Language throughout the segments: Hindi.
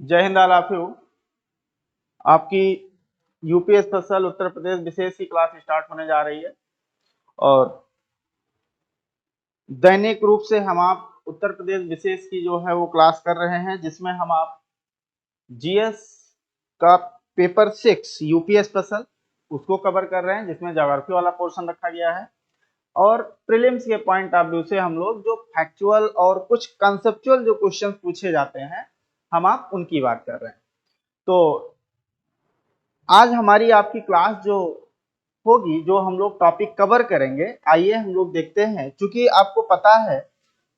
जय हिंद ऑल ऑफ यू। आपकी यूपी स्पेशल उत्तर प्रदेश विशेष की क्लास स्टार्ट होने जा रही है और दैनिक रूप से हम आप उत्तर प्रदेश विशेष की जो है वो क्लास कर रहे हैं, जिसमें हम आप जीएस का पेपर 6 यूपी स्पेशल उसको कवर कर रहे हैं, जिसमें ज्योग्राफी वाला पोर्शन रखा गया है और प्रीलिम्स के पॉइंट ऑफ व्यू से हम लोग जो फैक्चुअल और कुछ कंसेप्चुअल जो क्वेश्चन पूछे जाते हैं हम आप उनकी बात कर रहे हैं। तो आज हमारी आपकी क्लास जो होगी, जो हम लोग टॉपिक कवर करेंगे, आइए हम लोग देखते हैं। क्योंकि आपको पता है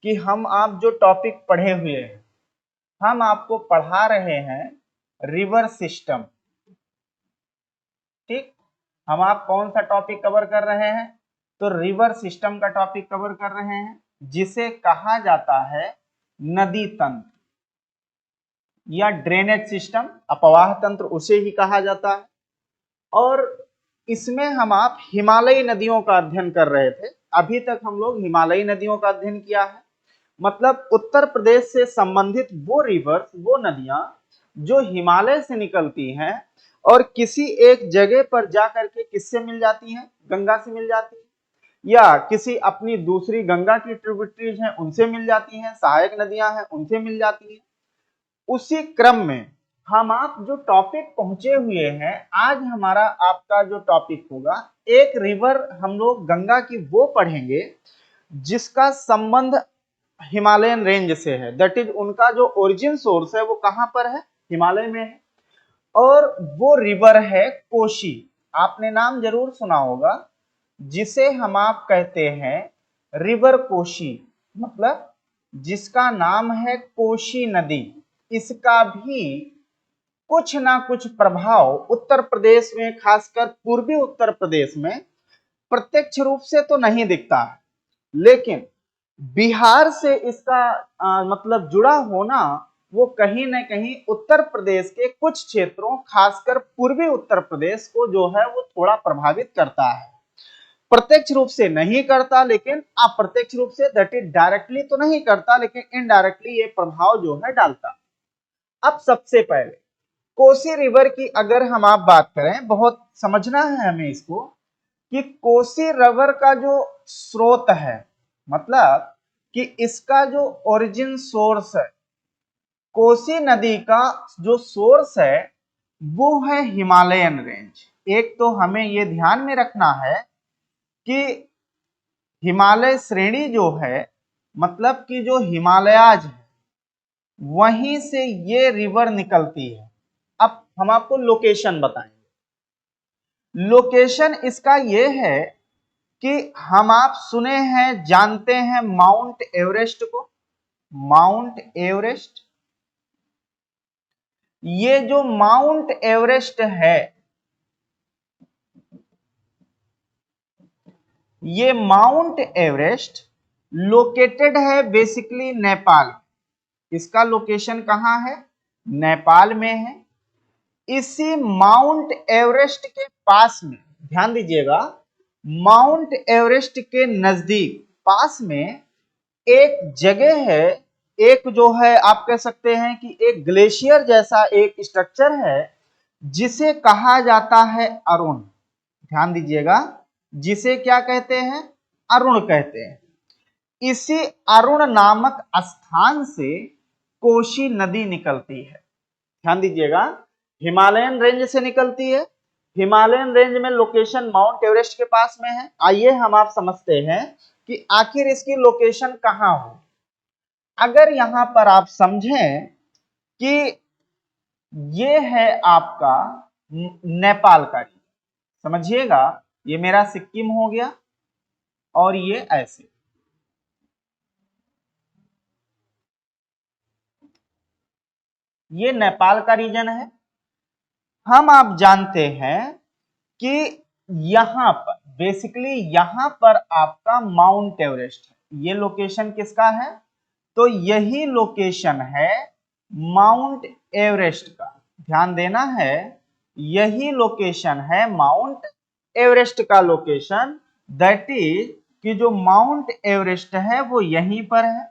कि हम आप जो टॉपिक पढ़े हुए हैं, हम आपको पढ़ा रहे हैं रिवर सिस्टम। ठीक, हम आप कौन सा टॉपिक कवर कर रहे हैं? तो रिवर सिस्टम का टॉपिक कवर कर रहे हैं, जिसे कहा जाता है नदी तंत्र या ड्रेनेज सिस्टम, अपवाह तंत्र उसे ही कहा जाता है। और इसमें हम आप हिमालयी नदियों का अध्ययन कर रहे थे। अभी तक हम लोग हिमालयी नदियों का अध्ययन किया है, मतलब उत्तर प्रदेश से संबंधित वो रिवर्स, वो नदियां जो हिमालय से निकलती हैं और किसी एक जगह पर जाकर के किससे मिल जाती हैं? गंगा से मिल जाती है, या किसी अपनी दूसरी गंगा की ट्रिब्यूटरीज हैं उनसे मिल जाती हैं, सहायक नदियां हैं उनसे मिल जाती हैं। उसी क्रम में हम आप जो टॉपिक पहुंचे हुए हैं, आज हमारा आपका जो टॉपिक होगा, एक रिवर हम लोग गंगा की वो पढ़ेंगे जिसका संबंध हिमालयन रेंज से है। दैट इज उनका जो ओरिजिन सोर्स है वो कहां पर है? हिमालय में है। और वो रिवर है कोशी। आपने नाम जरूर सुना होगा, जिसे हम आप कहते हैं रिवर कोशी, मतलब जिसका नाम है कोशी नदी। इसका भी कुछ ना कुछ प्रभाव उत्तर प्रदेश में, खासकर पूर्वी उत्तर प्रदेश में प्रत्यक्ष रूप से तो नहीं दिखता है, लेकिन बिहार से इसका मतलब जुड़ा होना वो कहीं न कहीं उत्तर प्रदेश के कुछ क्षेत्रों, खासकर पूर्वी उत्तर प्रदेश को जो है वो थोड़ा प्रभावित करता है। प्रत्यक्ष रूप से नहीं करता, लेकिन अप्रत्यक्ष रूप से, दैट इज डायरेक्टली तो नहीं करता, लेकिन इनडायरेक्टली ये प्रभाव जो है डालता। अब सबसे पहले कोसी रिवर की अगर हम आप बात करें, बहुत समझना है हमें इसको कि कोसी रिवर का जो स्रोत है, मतलब कि इसका जो ओरिजिन सोर्स है, कोसी नदी का जो सोर्स है वो है हिमालयन रेंज। एक तो हमें ये ध्यान में रखना है कि हिमालय श्रेणी जो है, मतलब कि जो हिमालयाज है, वहीं से ये रिवर निकलती है। अब हम आपको लोकेशन बताएंगे। लोकेशन इसका ये है कि हम आप सुने हैं, जानते हैं माउंट एवरेस्ट को। माउंट एवरेस्ट, ये जो माउंट एवरेस्ट है, ये माउंट एवरेस्ट लोकेटेड है बेसिकली नेपाल। इसका लोकेशन कहां है? नेपाल में है। इसी माउंट एवरेस्ट के पास में, ध्यान दीजिएगा, माउंट एवरेस्ट के नजदीक पास में एक जगह है, एक जो है आप कह सकते हैं कि एक ग्लेशियर जैसा एक स्ट्रक्चर है, जिसे कहा जाता है अरुण। ध्यान दीजिएगा, जिसे क्या कहते हैं? अरुण कहते हैं। इसी अरुण नामक स्थान से कोशी नदी निकलती है। ध्यान दीजिएगा, हिमालयन रेंज से निकलती है। हिमालयन रेंज में लोकेशन माउंट एवरेस्ट के पास में है। आइए हम आप समझते हैं कि आखिर इसकी लोकेशन कहां हो। अगर यहां पर आप समझें कि ये है आपका नेपाल का, समझिएगा, ये मेरा सिक्किम हो गया और ये ऐसे, ये नेपाल का रीजन है। हम आप जानते हैं कि यहां पर बेसिकली यहां पर आपका माउंट एवरेस्ट है। ये लोकेशन किसका है? तो यही लोकेशन है माउंट एवरेस्ट का। ध्यान देना है, यही लोकेशन है माउंट एवरेस्ट का लोकेशन। दैट इज कि जो माउंट एवरेस्ट है वो यहीं पर है।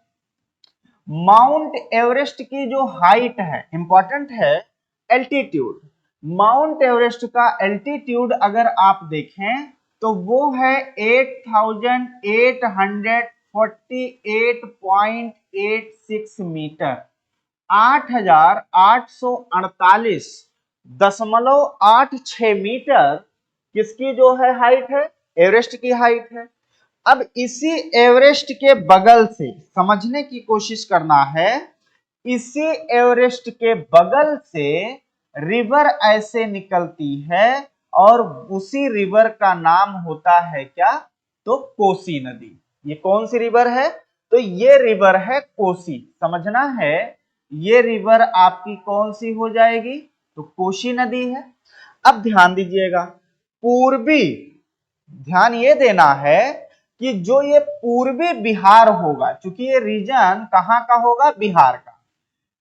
माउंट एवरेस्ट की जो हाइट है, इंपॉर्टेंट है एल्टीट्यूड, माउंट एवरेस्ट का एल्टीट्यूड अगर आप देखें तो वो है 8848.86 मीटर, 8848.86 मीटर किसकी जो है हाइट है, एवरेस्ट की हाइट है। अब इसी एवरेस्ट के बगल से समझने की कोशिश करना है, इसी एवरेस्ट के बगल से रिवर ऐसे निकलती है और उसी रिवर का नाम होता है क्या, तो कोसी नदी। ये कौन सी रिवर है, तो ये रिवर है कोसी, समझना है ये रिवर आपकी कौन सी हो जाएगी, तो कोसी नदी है। अब ध्यान दीजिएगा, पूर्वी, ध्यान ये देना है कि जो ये पूर्वी बिहार होगा, क्योंकि ये रीजन कहां का होगा, बिहार का,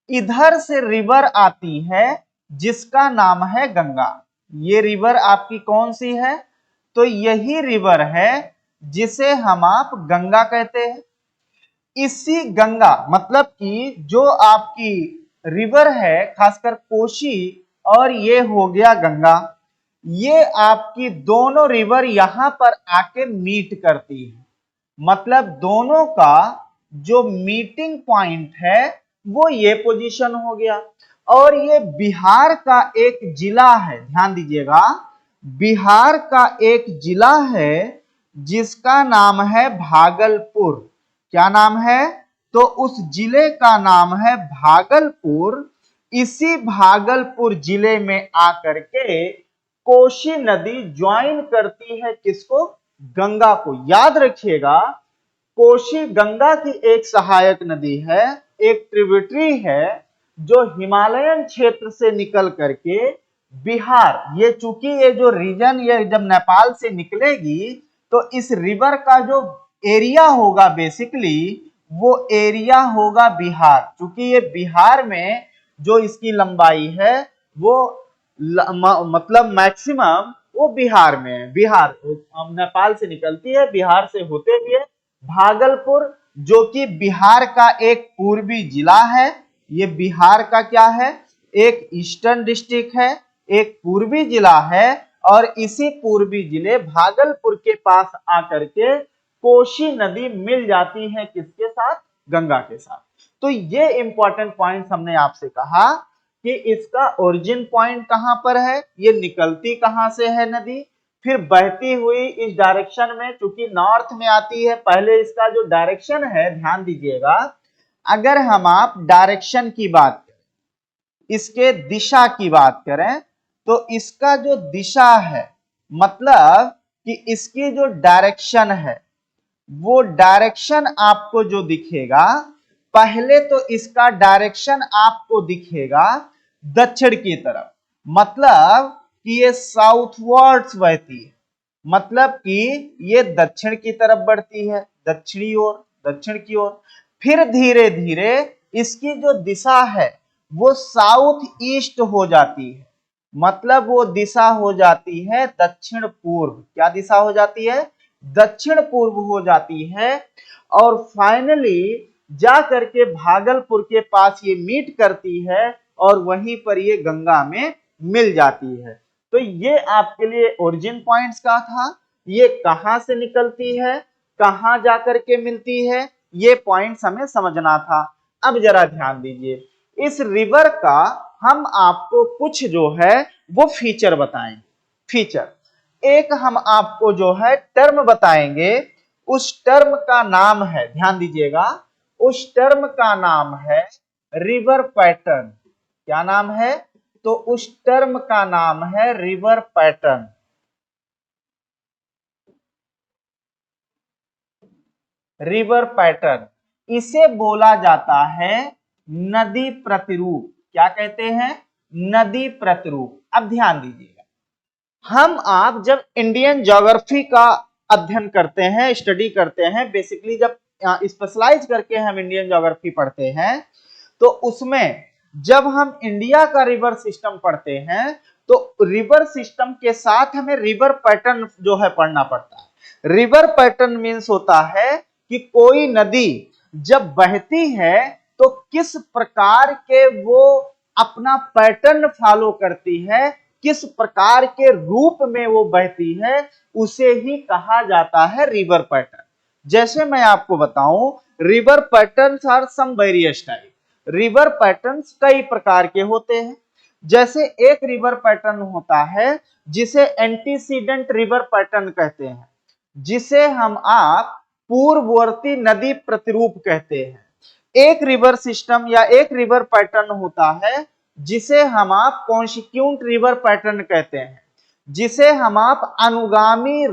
इधर से रिवर आती है जिसका नाम है गंगा। ये रिवर आपकी कौन सी है, तो यही रिवर है जिसे हम आप गंगा कहते हैं। इसी गंगा, मतलब कि जो आपकी रिवर है खासकर कोसी और ये हो गया गंगा, ये आपकी दोनों रिवर यहां पर आके मीट करती है, मतलब दोनों का जो मीटिंग पॉइंट है वो ये पोजीशन हो गया। और ये बिहार का एक जिला है, ध्यान दीजिएगा, बिहार का एक जिला है जिसका नाम है भागलपुर। क्या नाम है, तो उस जिले का नाम है भागलपुर। इसी भागलपुर जिले में आकर के कोसी नदी ज्वाइन करती है किसको, गंगा को। याद रखिएगा, कोसी गंगा की एक सहायक नदी है, एक ट्रिब्यूटरी है जो हिमालयन क्षेत्र से निकल करके बिहार, ये चूंकि ये जो रीजन ये जब नेपाल से निकलेगी तो इस रिवर का जो एरिया होगा बेसिकली वो एरिया होगा बिहार, क्योंकि ये बिहार में जो इसकी लंबाई है वो मतलब मैक्सिमम वो बिहार में है। बिहार नेपाल से निकलती है, बिहार से होते हुए भागलपुर जो कि बिहार का एक पूर्वी जिला है, ये बिहार का क्या है, एक ईस्टर्न डिस्ट्रिक्ट है, एक पूर्वी जिला है, और इसी पूर्वी जिले भागलपुर के पास आकर के कोसी नदी मिल जाती है किसके साथ, गंगा के साथ। तो ये इंपॉर्टेंट पॉइंट्स हमने आपसे कहा कि इसका ओरिजिन पॉइंट कहां पर है, ये निकलती कहां से है नदी, फिर बहती हुई इस डायरेक्शन में, चूंकि नॉर्थ में आती है। पहले इसका जो डायरेक्शन है ध्यान दीजिएगा, अगर हम आप डायरेक्शन की बात करें, इसके दिशा की बात करें, तो इसका जो दिशा है मतलब कि इसकी जो डायरेक्शन है वो डायरेक्शन आपको जो दिखेगा, पहले तो इसका डायरेक्शन आपको दिखेगा दक्षिण की तरफ, मतलब कि ये साउथवर्ड्स बहती है, मतलब कि ये दक्षिण की तरफ बढ़ती है, दक्षिणी ओर, दक्षिण की ओर। फिर धीरे धीरे इसकी जो दिशा है वो साउथ ईस्ट हो जाती है, मतलब वो दिशा हो जाती है दक्षिण पूर्व। क्या दिशा हो जाती है, दक्षिण पूर्व हो जाती है। और फाइनली जा करके भागलपुर के पास ये मीट करती है और वहीं पर ये गंगा में मिल जाती है। तो ये आपके लिए ओरिजिन पॉइंट्स का था, ये कहां से निकलती है, कहां जाकर के मिलती है, ये पॉइंट्स हमें समझना था। अब जरा ध्यान दीजिए, इस रिवर का हम आपको कुछ जो है वो फीचर बताएं। फीचर एक हम आपको जो है टर्म बताएंगे, उस टर्म का नाम है, ध्यान दीजिएगा, उस टर्म का नाम है रिवर पैटर्न। क्या नाम है, तो उस टर्म का नाम है रिवर पैटर्न। रिवर पैटर्न, इसे बोला जाता है नदी प्रतिरूप। क्या कहते हैं, नदी प्रतिरूप। अब ध्यान दीजिएगा, हम आप जब इंडियन ज्योग्राफी का अध्ययन करते हैं, स्टडी करते हैं, बेसिकली जब स्पेशलाइज करके हम इंडियन ज्योग्राफी पढ़ते हैं, तो उसमें जब हम इंडिया का रिवर सिस्टम पढ़ते हैं तो रिवर सिस्टम के साथ हमें रिवर पैटर्न जो है पढ़ना पड़ता है। रिवर पैटर्न मीन्स होता है कि कोई नदी जब बहती है तो किस प्रकार के वो अपना पैटर्न फॉलो करती है, किस प्रकार के रूप में वो बहती है, उसे ही कहा जाता है रिवर पैटर्न। जैसे मैं आपको बताऊं, river patterns are some various type. River patterns कई प्रकार के होते हैं। जैसे एक रिवर पैटर्न होता है जिसे एंटीसीडेंट रिवर पैटर्न कहते हैं, जिसे हम आप पूर्ववर्ती नदी प्रतिरूप कहते हैं। एक रिवर सिस्टम या एक रिवर पैटर्न होता है जिसे हम आप कॉन्सिक्यूंट रिवर पैटर्न कहते हैं, जिसे हम आप अनुगामी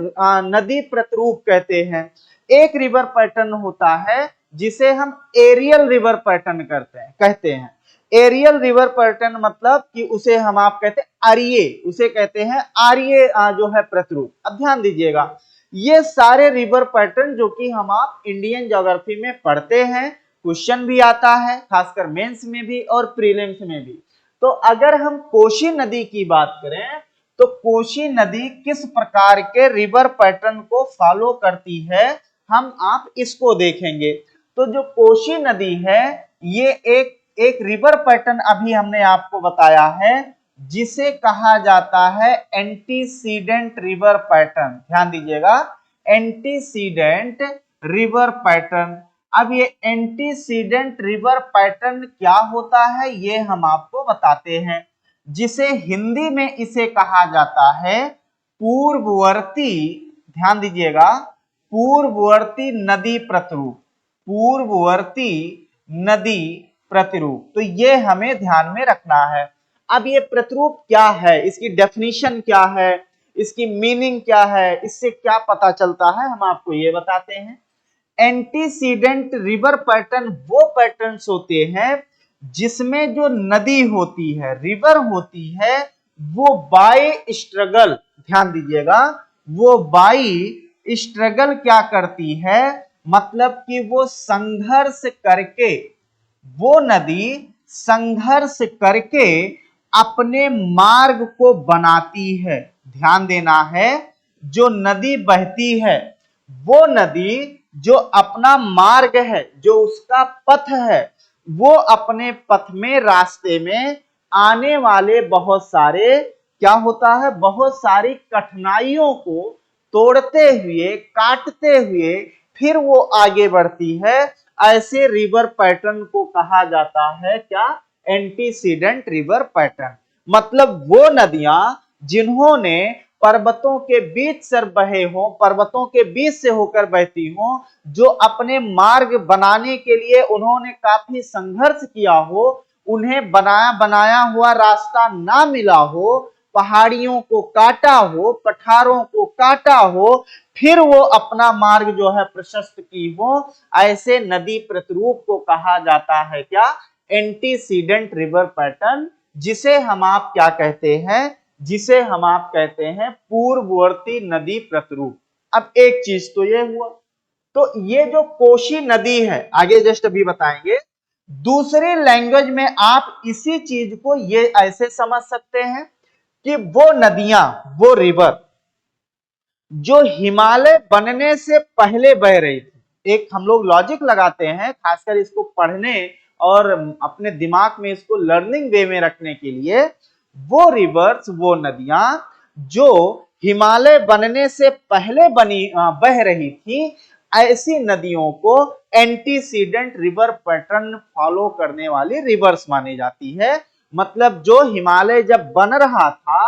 नदी प्रतिरूप कहते हैं। एक रिवर पैटर्न होता है जिसे हम एरियल रिवर पैटर्न कहते हैं। एरियल रिवर पैटर्न मतलब कि उसे हम आप कहते हैं आर्य, उसे कहते हैं आर्य जो है प्रतिरूप। अब ध्यान दीजिएगा, ये सारे रिवर पैटर्न जो कि हम आप इंडियन ज्योग्राफी में पढ़ते हैं, क्वेश्चन भी आता है, खासकर मेंस में भी और प्रीलिम्स में भी। तो अगर हम कोशी नदी की बात करें तो कोशी नदी किस प्रकार के रिवर पैटर्न को फॉलो करती है, हम आप इसको देखेंगे। तो जो कोशी नदी है ये एक रिवर पैटर्न अभी हमने आपको बताया है जिसे कहा जाता है एंटीसीडेंट रिवर पैटर्न। ध्यान दीजिएगा, एंटीसीडेंट रिवर पैटर्न। अब ये एंटीसीडेंट रिवर पैटर्न क्या होता है ये हम आपको बताते हैं, जिसे हिंदी में इसे कहा जाता है पूर्ववर्ती, ध्यान दीजिएगा, पूर्ववर्ती नदी प्रतिरूप, पूर्ववर्ती नदी प्रतिरूप। तो ये हमें ध्यान में रखना है। अब ये प्रतिरूप क्या है, इसकी डेफिनेशन क्या है, इसकी मीनिंग क्या है, इससे क्या पता चलता है, हम आपको ये बताते हैं। एंटीसीडेंट रिवर पैटर्न वो पैटर्न्स होते हैं जिसमें जो नदी होती है, रिवर होती है, वो बाय स्ट्रगल, ध्यान दीजिएगा, वो बाय स्ट्रगल क्या करती है, मतलब कि वो संघर्ष करके, वो नदी संघर्ष करके अपने मार्ग को बनाती है। ध्यान देना है, जो नदी बहती है वो नदी जो अपना मार्ग है, जो उसका पथ है, वो अपने पथ में, रास्ते में आने वाले बहुत सारे क्या होता है, बहुत सारी कठिनाइयों को तोड़ते हुए, काटते हुए फिर वो आगे बढ़ती है। ऐसे रिवर पैटर्न को कहा जाता है क्या, एंटीसीडेंट रिवर पैटर्न। मतलब वो नदियां जिन्होंने पर्वतों के बीच से बहे हो, पर्वतों के बीच से होकर बहती हो, जो अपने मार्ग बनाने के लिए उन्होंने काफी संघर्ष किया हो, उन्हें बनाया हुआ रास्ता ना मिला हो, पहाड़ियों को काटा हो, पठारों को काटा हो, फिर वो अपना मार्ग जो है प्रशस्त की हो, ऐसे नदी प्रतिरूप को कहा जाता है क्या, एंटीसीडेंट रिवर पैटर्न, जिसे हम आप क्या कहते हैं, जिसे हम आप कहते हैं पूर्ववर्ती नदी प्रतिरूप। अब एक चीज तो ये हुआ, तो ये जो कोशी नदी है, आगे जस्ट अभी बताएंगे, दूसरी लैंग्वेज में आप इसी चीज को ये ऐसे समझ सकते हैं कि वो नदियां, वो रिवर जो हिमालय बनने से पहले बह रही थी। एक हम लोग लॉजिक लगाते हैं, खासकर इसको पढ़ने और अपने दिमाग में इसको लर्निंग वे में रखने के लिए, वो रिवर्स, वो नदियां जो हिमालय बनने से पहले बह रही थी, ऐसी नदियों को एंटीसीडेंट रिवर पैटर्न फॉलो करने वाली रिवर्स मानी जाती है। मतलब जो हिमालय जब बन रहा था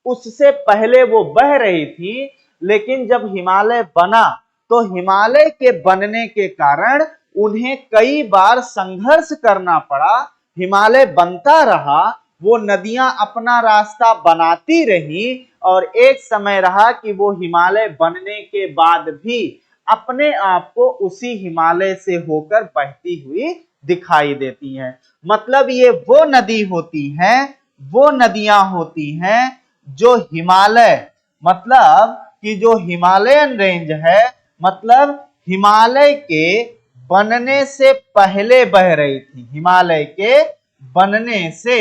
उससे पहले वो बह रही थी, लेकिन जब हिमालय बना तो हिमालय के बनने के कारण उन्हें कई बार संघर्ष करना पड़ा। हिमालय बनता रहा, वो नदियां अपना रास्ता बनाती रही, और एक समय रहा कि वो हिमालय बनने के बाद भी अपने आप को उसी हिमालय से होकर बहती हुई दिखाई देती हैं। मतलब ये वो नदी होती हैं, वो नदियां होती हैं जो हिमालय, मतलब कि जो हिमालयन रेंज है, मतलब हिमालय के बनने से पहले बह रही थी, हिमालय के बनने से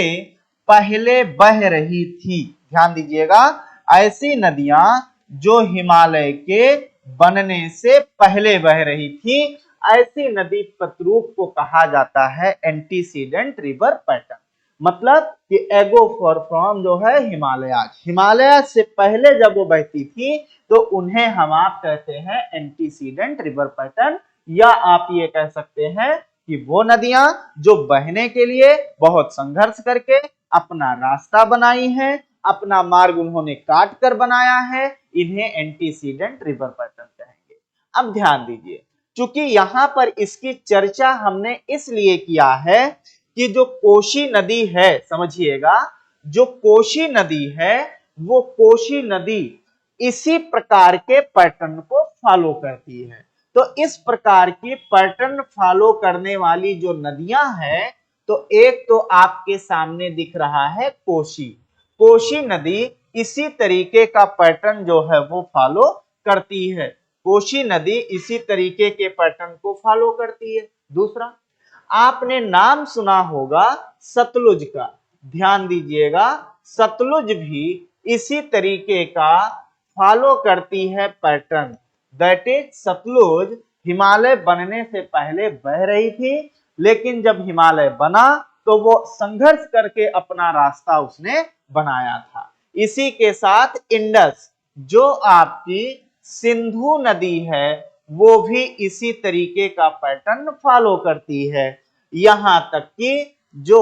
पहले बह रही थी। ध्यान दीजिएगा, ऐसी नदियां जो हिमालय के बनने से पहले बह रही थी, ऐसी नदी प्रतिरूप को कहा जाता है एंटीसीडेंट रिवर पैटर्न। मतलब कि एगो फॉर फ्रॉम जो है हिमालय से पहले जब वो बहती थी तो उन्हें हम आप कहते हैं एंटीसीडेंट रिवर पैटर्न, या आप ये कह सकते हैं कि वो नदियां जो बहने के लिए बहुत संघर्ष करके अपना रास्ता बनाई हैं, अपना मार्ग उन्होंने काट कर बनाया है, इन्हें एंटीसीडेंट रिवर पैटर्न कहेंगे। अब ध्यान दीजिए, चूंकि यहां पर इसकी चर्चा हमने इसलिए किया है कि जो कोशी नदी है, समझिएगा, जो कोशी नदी है वो कोशी नदी इसी प्रकार के पैटर्न को फॉलो करती है। तो इस प्रकार की पैटर्न फॉलो करने वाली जो नदियां हैं, तो एक तो आपके सामने दिख रहा है कोशी नदी इसी तरीके का पैटर्न जो है वो फॉलो करती है। कोशी नदी इसी तरीके के पैटर्न को फॉलो करती है। दूसरा, आपने नाम सुना होगा सतलुज का, ध्यान दीजिएगा, सतलुज भी इसी तरीके का फॉलो करती है pattern. That is Sutlej Himalaya बनने से पहले बह रही थी, लेकिन जब हिमालय बना तो वो संघर्ष करके अपना रास्ता उसने बनाया था। इसी के साथ इंडस जो आपकी सिंधु नदी है वो भी इसी तरीके का पैटर्न फॉलो करती है। यहां तक कि जो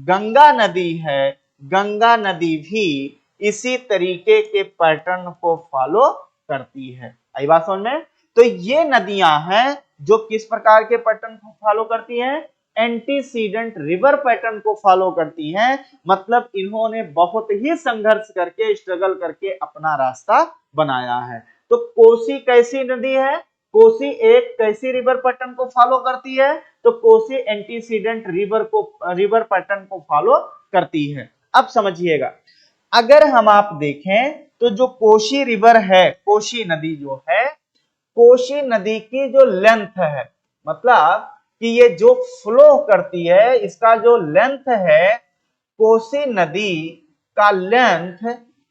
गंगा नदी है, गंगा नदी भी इसी तरीके के पैटर्न को फॉलो करती है। आई बात समझ में? तो ये नदियां हैं जो किस प्रकार के पैटर्न को फॉलो करती हैं? एंटीसीडेंट रिवर पैटर्न को फॉलो करती हैं। मतलब इन्होंने बहुत ही संघर्ष करके, स्ट्रगल करके अपना रास्ता बनाया है। तो कोसी कैसी नदी है? कोसी एक कैसी रिवर पैटर्न को फॉलो करती है? तो कोसी एंटीसीडेंट रिवर पैटर्न को फॉलो करती है। अब समझिएगा, अगर हम आप देखें तो जो कोशी रिवर है, कोशी नदी जो है, कोशी नदी की जो लेंथ है, मतलब कि ये जो फ्लो करती है, इसका जो लेंथ है, कोसी नदी का लेंथ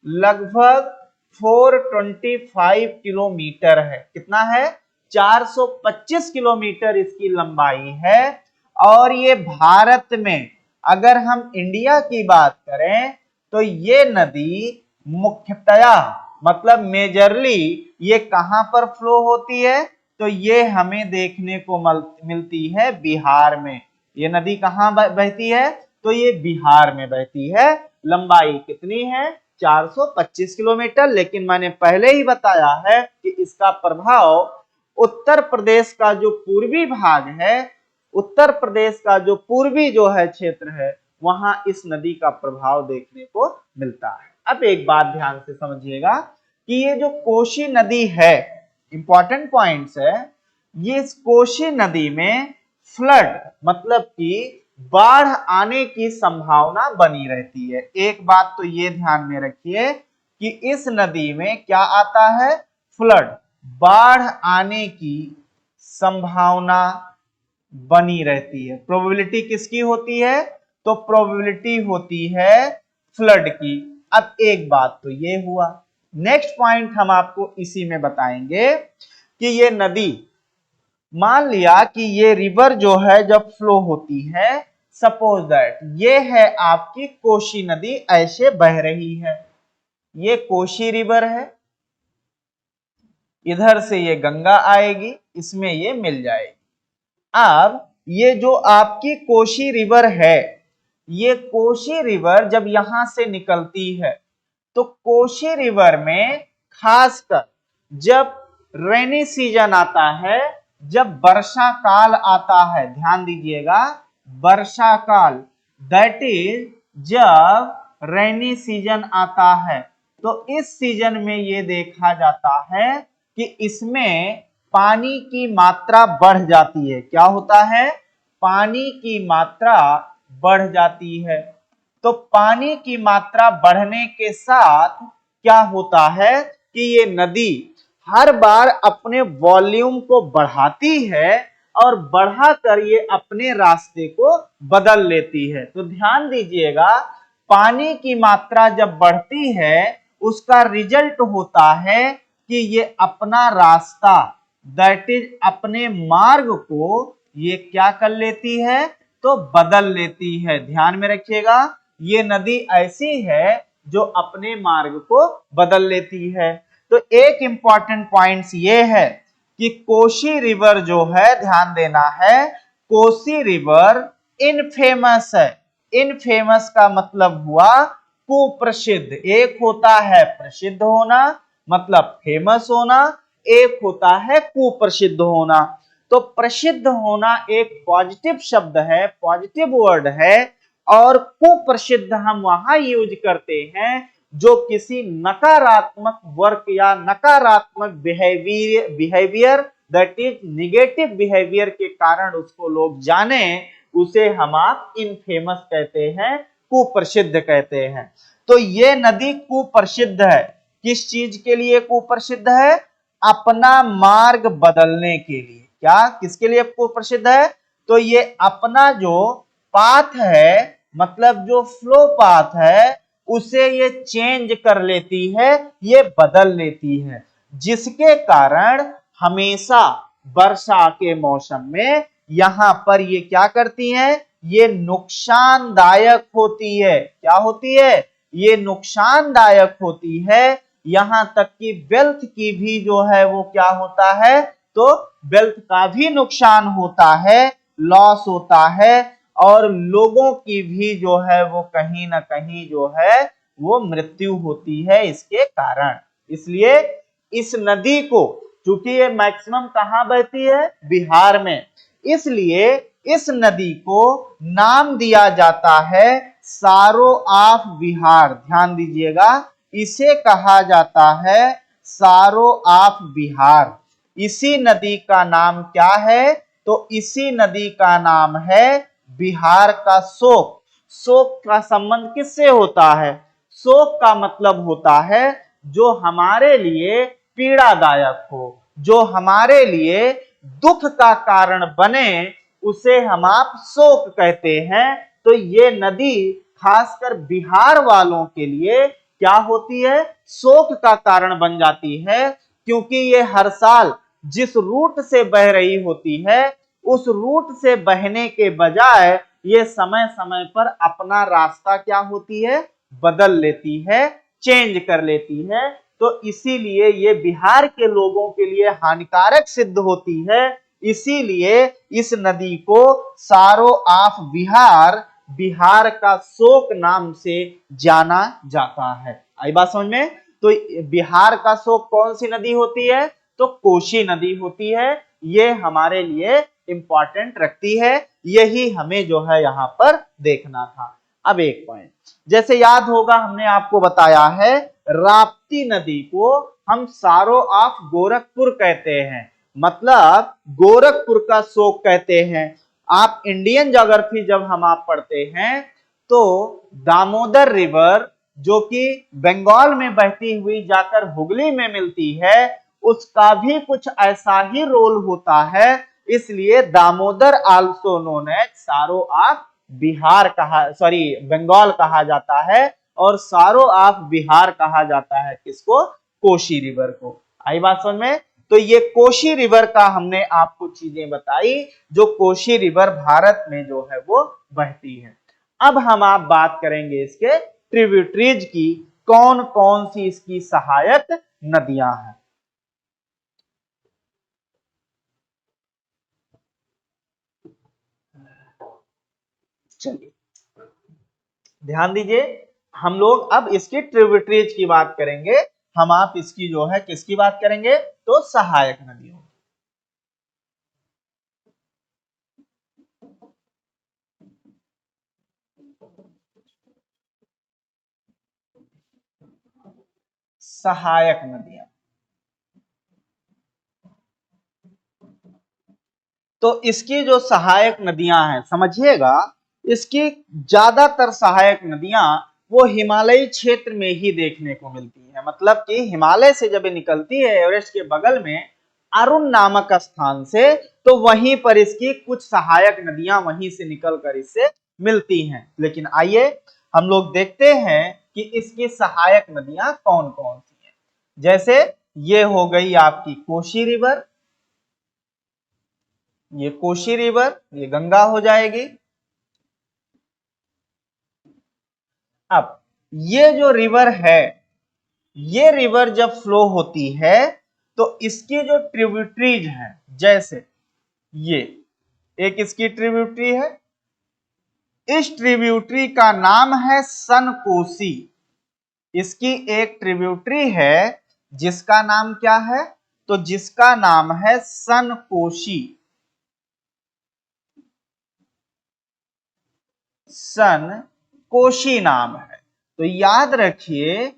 लगभग 425 किलोमीटर है। कितना है? 425 किलोमीटर इसकी लंबाई है। और ये भारत में, अगर हम इंडिया की बात करें तो ये नदी मुख्यतया, मतलब मेजरली, ये कहां पर फ्लो होती है? तो ये हमें देखने को मिलती है बिहार में। ये नदी कहां बहती है? तो ये बिहार में बहती है। लंबाई कितनी है? 425 किलोमीटर। लेकिन मैंने पहले ही बताया है कि इसका प्रभाव उत्तर प्रदेश का जो पूर्वी भाग है, उत्तर प्रदेश का जो पूर्वी जो है क्षेत्र है, वहां इस नदी का प्रभाव देखने को मिलता है। अब एक बात ध्यान से समझिएगा कि ये जो कोशी नदी है, इंपॉर्टेंट पॉइंट्स है, ये इस कोशी नदी में फ्लड, मतलब कि बाढ़ आने की संभावना बनी रहती है। एक बात तो ये ध्यान में रखिए कि इस नदी में क्या आता है? फ्लड, बाढ़ आने की संभावना बनी रहती है। प्रोबेबिलिटी किसकी होती है? तो प्रोबेबिलिटी होती है फ्लड की। अब एक बात तो ये हुआ। नेक्स्ट पॉइंट हम आपको इसी में बताएंगे कि ये नदी, मान लिया कि ये रिवर जो है जब फ्लो होती है, सपोज दैट ये है आपकी कोशी नदी, ऐसे बह रही है, ये कोशी रिवर है, इधर से ये गंगा आएगी, इसमें ये मिल जाएगी। अब ये जो आपकी कोशी रिवर है, ये कोशी रिवर जब यहां से निकलती है तो कोशी रिवर में खासकर जब रेनी सीजन आता है, जब वर्षा काल आता है, ध्यान दीजिएगा, वर्षा काल, दैट इज जब रेनी सीजन आता है, तो इस सीजन में ये देखा जाता है कि इसमें पानी की मात्रा बढ़ जाती है। क्या होता है? पानी की मात्रा बढ़ जाती है। तो पानी की मात्रा बढ़ने के साथ क्या होता है कि ये नदी हर बार अपने वॉल्यूम को बढ़ाती है और बढ़ाकर ये अपने रास्ते को बदल लेती है। तो ध्यान दीजिएगा, पानी की मात्रा जब बढ़ती है उसका रिजल्ट होता है कि ये अपना रास्ता दैट इज अपने मार्ग को ये क्या कर लेती है, तो बदल लेती है। ध्यान में रखिएगा, ये नदी ऐसी है जो अपने मार्ग को बदल लेती है। तो एक इंपॉर्टेंट पॉइंट्स ये है कि कोशी रिवर जो है, ध्यान देना है, कोसी रिवर इनफेमस है। इनफेमस का मतलब हुआ कुप्रसिद्ध। एक होता है प्रसिद्ध होना मतलब फेमस होना, एक होता है कुप्रसिद्ध होना। तो प्रसिद्ध होना एक पॉजिटिव शब्द है, पॉजिटिव वर्ड है, और कुप्रसिद्ध हम वहां यूज करते हैं जो किसी नकारात्मक वर्क या नकारात्मक behaviour that is negative behaviour के कारण उसको लोग जाने, उसे हम आप इनफेमस कहते हैं, कुप्रसिद्ध कहते हैं। तो ये नदी कुप्रसिद्ध है। किस चीज के लिए कुप्रसिद्ध है? अपना मार्ग बदलने के लिए। क्या किसके लिए कुप्रसिद्ध है? तो ये अपना जो पाथ है, मतलब जो फ्लो पाथ है, उसे ये चेंज कर लेती है, ये बदल लेती है, जिसके कारण हमेशा वर्षा के मौसम में यहां पर ये क्या करती हैं, ये नुकसानदायक होती है। क्या होती है? ये नुकसानदायक होती है। यहां तक कि वेल्थ की भी जो है वो क्या होता है, तो वेल्थ का भी नुकसान होता है, लॉस होता है, और लोगों की भी जो है वो कहीं ना कहीं जो है वो मृत्यु होती है इसके कारण। इसलिए इस नदी को, चूंकि ये मैक्सिमम कहां बहती है, बिहार में, इसलिए इस नदी को नाम दिया जाता है सारो ऑफ बिहार। ध्यान दीजिएगा, इसे कहा जाता है सारो ऑफ बिहार। इसी नदी का नाम क्या है, तो इसी नदी का नाम है बिहार का शोक। शोक का संबंध किससे होता है? शोक का मतलब होता है जो हमारे लिए पीड़ादायक हो, जो हमारे लिए दुख का कारण बने, उसे हम आप शोक कहते हैं। तो ये नदी खासकर बिहार वालों के लिए क्या होती है, शोक का कारण बन जाती है, क्योंकि ये हर साल जिस रूट से बह रही होती है, उस रूट से बहने के बजाय ये समय समय पर अपना रास्ता क्या होती है, बदल लेती है, चेंज कर लेती है। तो इसीलिए ये बिहार के लोगों के लिए हानिकारक सिद्ध होती है। इसीलिए इस नदी को सारो ऑफ बिहार, बिहार का शोक नाम से जाना जाता है। आई बात समझ में? तो बिहार का शोक कौन सी नदी होती है, तो कोशी नदी होती है। ये हमारे लिए इंपॉर्टेंट रखती है, यही हमें जो है यहां पर देखना था। अब एक पॉइंट, जैसे याद होगा हमने आपको बताया है राप्ती नदी को हम सारो ऑफ गोरखपुर कहते हैं, मतलब गोरखपुर का शोक कहते हैं। आप इंडियन ज्योग्राफी जब हम आप पढ़ते हैं तो दामोदर रिवर जो कि बंगाल में बहती हुई जाकर हुगली में मिलती है, उसका भी कुछ ऐसा ही रोल होता है। इसलिए दामोदर आल्सो नोन एज सारो ऑफ बिहार कहा, सॉरी बंगाल कहा जाता है, और सारो ऑफ बिहार कहा जाता है किसको, कोशी रिवर को। आई बात समझ में? तो ये कोशी रिवर का हमने आपको चीजें बताई, जो कोशी रिवर भारत में जो है वो बहती है। अब हम आप बात करेंगे इसके ट्रिब्यूटरीज की, कौन कौन सी इसकी सहायक नदियां हैं। चलिए ध्यान दीजिए, हम लोग अब इसकी ट्रिब्यूटरीज की बात करेंगे। हम आप इसकी जो है किसकी बात करेंगे, तो सहायक नदियों। सहायक नदियां, तो इसकी जो सहायक नदियां हैं समझिएगा, इसकी ज्यादातर सहायक नदियां वो हिमालयी क्षेत्र में ही देखने को मिलती है। मतलब कि हिमालय से जब ये निकलती है एवरेस्ट के बगल में अरुण नामक स्थान से, तो वहीं पर इसकी कुछ सहायक नदियां वहीं से निकलकर इससे मिलती हैं। लेकिन आइए हम लोग देखते हैं कि इसकी सहायक नदियां कौन कौन सी हैं। जैसे ये हो गई आपकी कोशी रिवर, ये कोशी रिवर, ये गंगा हो जाएगी। अब ये जो रिवर है, ये रिवर जब फ्लो होती है तो इसकी जो ट्रिब्यूटरीज हैं, जैसे ये एक इसकी ट्रिब्यूटरी है, इस ट्रिब्यूटरी का नाम है सनकोसी। इसकी एक ट्रिब्यूटरी है जिसका नाम क्या है, तो जिसका नाम है सनकोशी। सनकोशी नाम है। तो याद रखिए,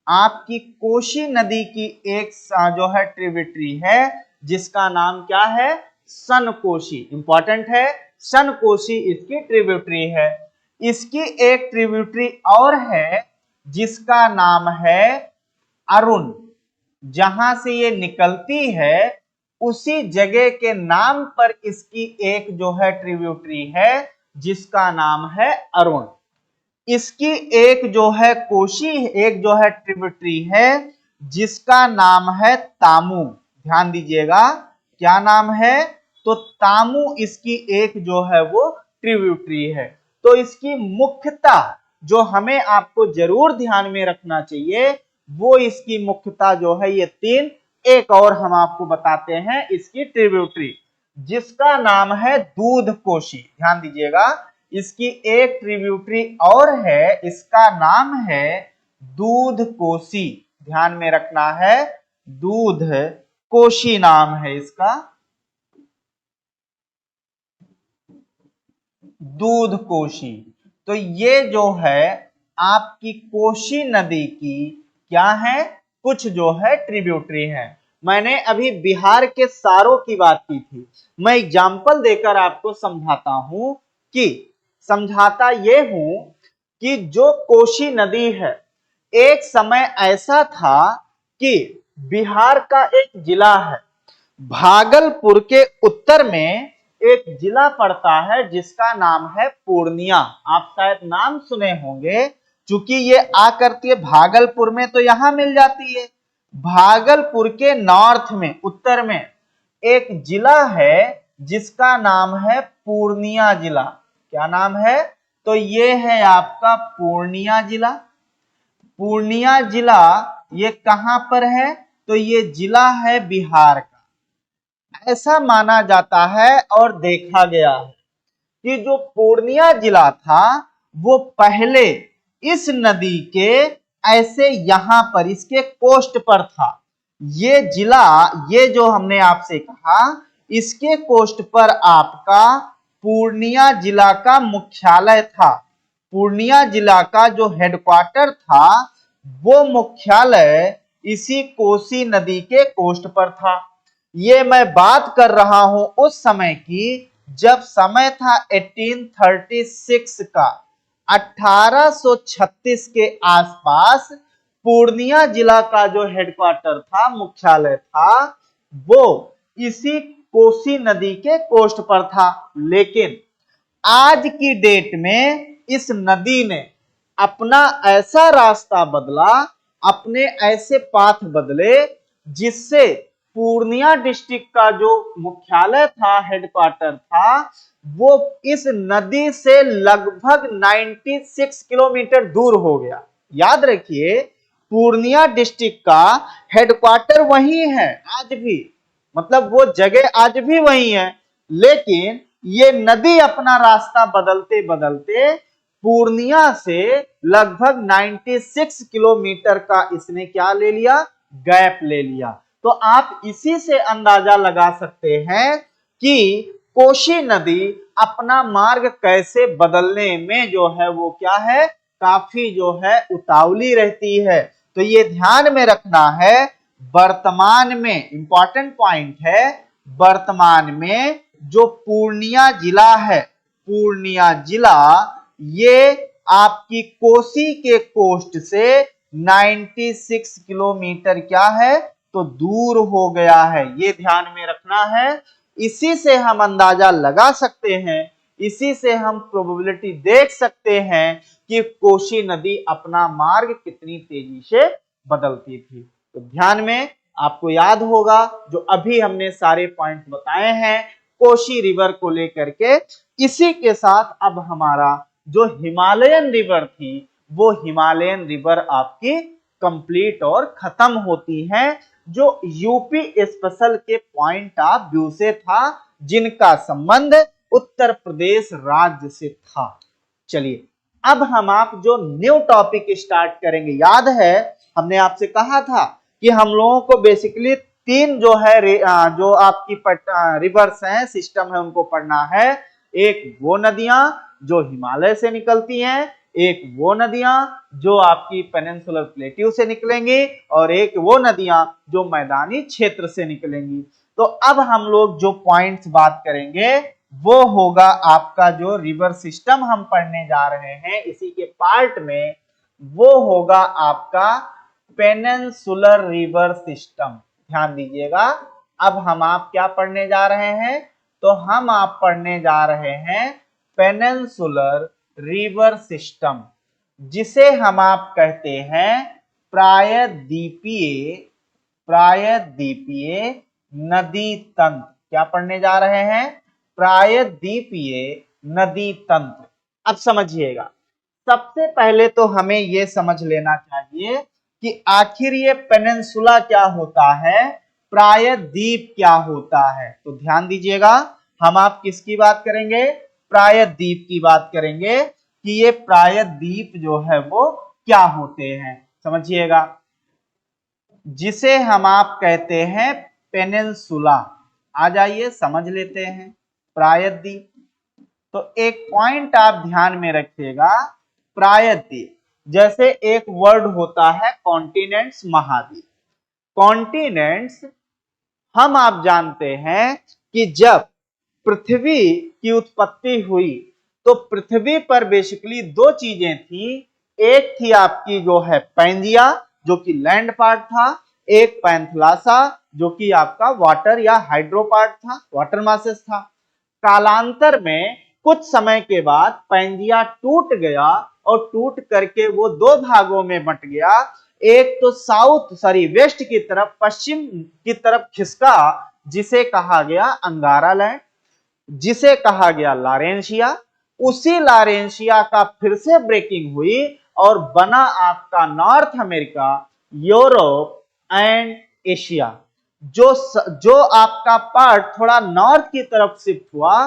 आपकी कोशी नदी की एक जो है ट्रिब्यूटरी है जिसका नाम क्या है, सनकोशी। इंपॉर्टेंट है, सनकोशी इसकी ट्रिब्यूटरी है। इसकी एक ट्रिब्यूटरी और है जिसका नाम है अरुण। जहां से ये निकलती है उसी जगह के नाम पर इसकी एक जो है ट्रिब्यूटरी है जिसका नाम है अरुण। इसकी एक जो है कोशी, एक जो है ट्रिब्यूटरी है जिसका नाम है तामू। ध्यान दीजिएगा, क्या नाम है, तो तामू इसकी एक जो है वो ट्रिब्यूटरी है। तो इसकी मुख्यता जो हमें आपको जरूर ध्यान में रखना चाहिए, वो इसकी मुख्यता जो है ये तीन। एक और हम आपको बताते हैं इसकी ट्रिब्यूटरी, जिसका नाम है दूध कोशी। ध्यान दीजिएगा, इसकी एक ट्रिब्यूटरी और है, इसका नाम है दूध कोसी। ध्यान में रखना है, दूध कोशी नाम है इसका, दूध कोशी। तो ये जो है आपकी कोशी नदी की क्या है, कुछ जो है ट्रिब्यूटरी है। मैंने अभी बिहार के सारों की बात की थी, मैं एग्जाम्पल देकर आपको समझाता हूं कि समझाता ये हूं कि जो कोशी नदी है, एक समय ऐसा था कि बिहार का एक जिला है, भागलपुर के उत्तर में एक जिला पड़ता है जिसका नाम है पूर्णिया। आप शायद नाम सुने होंगे, चूंकि ये आ करती है भागलपुर में तो यहां मिल जाती है। भागलपुर के नॉर्थ में, उत्तर में एक जिला है जिसका नाम है पूर्णिया जिला। क्या नाम है, तो ये है आपका पूर्णिया जिला। पूर्णिया जिला ये कहां पर है, तो ये जिला है बिहार का। ऐसा माना जाता है और देखा गया है कि जो पूर्णिया जिला था वो पहले इस नदी के ऐसे यहां पर इसके कोस्ट पर था। ये जिला, ये जो हमने आपसे कहा, इसके कोस्ट पर आपका पूर्णिया जिला का मुख्यालय था। पूर्णिया जिला का जो हेडक्वार्टर था वो मुख्यालय इसी कोसी नदी के कोस्ट पर था। ये मैं बात कर रहा हूं उस समय की जब समय था 1836 का। 1836 के आसपास पूर्णिया जिला का जो हेडक्वार्टर था, मुख्यालय था, वो इसी कोसी नदी के कोस्ट पर था। लेकिन आज की डेट में इस नदी ने अपना ऐसा रास्ता बदला, अपने ऐसे पाथ बदले, जिससे पूर्णिया डिस्ट्रिक्ट का जो मुख्यालय था, हेडक्वार्टर था, वो इस नदी से लगभग 96 किलोमीटर दूर हो गया। याद रखिए, पूर्णिया डिस्ट्रिक्ट का हेडक्वार्टर वही है आज भी, मतलब वो जगह आज भी वही है, लेकिन ये नदी अपना रास्ता बदलते बदलते पूर्णिया से लगभग 96 किलोमीटर का इसने क्या ले लिया, गैप ले लिया। तो आप इसी से अंदाजा लगा सकते हैं कि कोशी नदी अपना मार्ग कैसे बदलने में जो है वो क्या है, काफी जो है उतावली रहती है। तो ये ध्यान में रखना है, वर्तमान में इंपॉर्टेंट पॉइंट है, वर्तमान में जो पूर्णिया जिला है, पूर्णिया जिला ये आपकी कोसी के कोस्ट से 96 किलोमीटर क्या है, तो दूर हो गया है। ये ध्यान में रखना है। इसी से हम अंदाजा लगा सकते हैं, इसी से हम प्रोबेबिलिटी देख सकते हैं कि कोशी नदी अपना मार्ग कितनी तेजी से बदलती थी। तो ध्यान में आपको याद होगा जो अभी हमने सारे पॉइंट बताए हैं, कोशी रिवर को लेकर के। इसी के साथ अब हमारा जो हिमालयन रिवर थी वो हिमालयन रिवर आपकी कंप्लीट और खत्म होती है, जो यूपी स्पेशल के पॉइंट ऑफ व्यू से था, जिनका संबंध उत्तर प्रदेश राज्य से था। चलिए अब हम आप जो न्यू टॉपिक स्टार्ट करेंगे, याद है हमने आपसे कहा था कि हम लोगों को बेसिकली तीन जो है जो आपकी रिवर्स हैं, सिस्टम है, उनको पढ़ना है। एक वो नदियां जो हिमालय से निकलती हैं, एक वो नदियां जो आपकी पेनिनसुलर प्लेट्यू से निकलेंगी, और एक वो नदियां जो मैदानी क्षेत्र से निकलेंगी। तो अब हम लोग जो पॉइंट्स बात करेंगे वो होगा आपका जो रिवर सिस्टम हम पढ़ने जा रहे हैं इसी के पार्ट में, वो होगा आपका पेनिनसुलर रिवर सिस्टम। ध्यान दीजिएगा, अब हम आप क्या पढ़ने जा रहे हैं, तो हम आप पढ़ने जा रहे हैं पेनिनसुलर रिवर सिस्टम, जिसे हम आप कहते हैं प्रायद्वीपीय नदी तंत्र। क्या पढ़ने जा रहे हैं, प्रायद्वीपीय नदी तंत्र। अब समझिएगा, सबसे पहले तो हमें यह समझ लेना चाहिए कि आखिर ये पेनिनसुला क्या होता है, प्रायद्वीप क्या होता है। तो ध्यान दीजिएगा, हम आप किसकी बात करेंगे, प्रायद्वीप की बात करेंगे कि ये प्रायद्वीप जो है वो क्या होते हैं। समझिएगा, जिसे हम आप कहते हैं पेनिनसुला। आ जाइए समझ लेते हैं प्रायद्वीप। तो एक पॉइंट आप ध्यान में रखिएगा, प्रायद्वीप जैसे एक वर्ड होता है कॉन्टिनेंट्स, महाद्वीप। कॉन्टिनेंट्स हम आप जानते हैं कि जब पृथ्वी की उत्पत्ति हुई तो पृथ्वी पर बेसिकली दो चीजें थी। एक थी आपकी जो है पैंजिया जो कि लैंड पार्ट था, एक पैंथलासा जो कि आपका वाटर या हाइड्रो पार्ट था, वाटर मासेस था। कालांतर में कुछ समय के बाद पैंजिया टूट गया और टूट करके वो दो भागों में बंट गया। एक तो वेस्ट की तरफ, पश्चिम की तरफ खिसका, जिसे कहा गया अंगारा लैंड, जिसे कहा गया लारेंशिया। उसी लारेंशिया का फिर से ब्रेकिंग हुई और बना आपका north America, Europe and Asia. जो आपका पार्ट थोड़ा नॉर्थ की तरफ शिफ्ट हुआ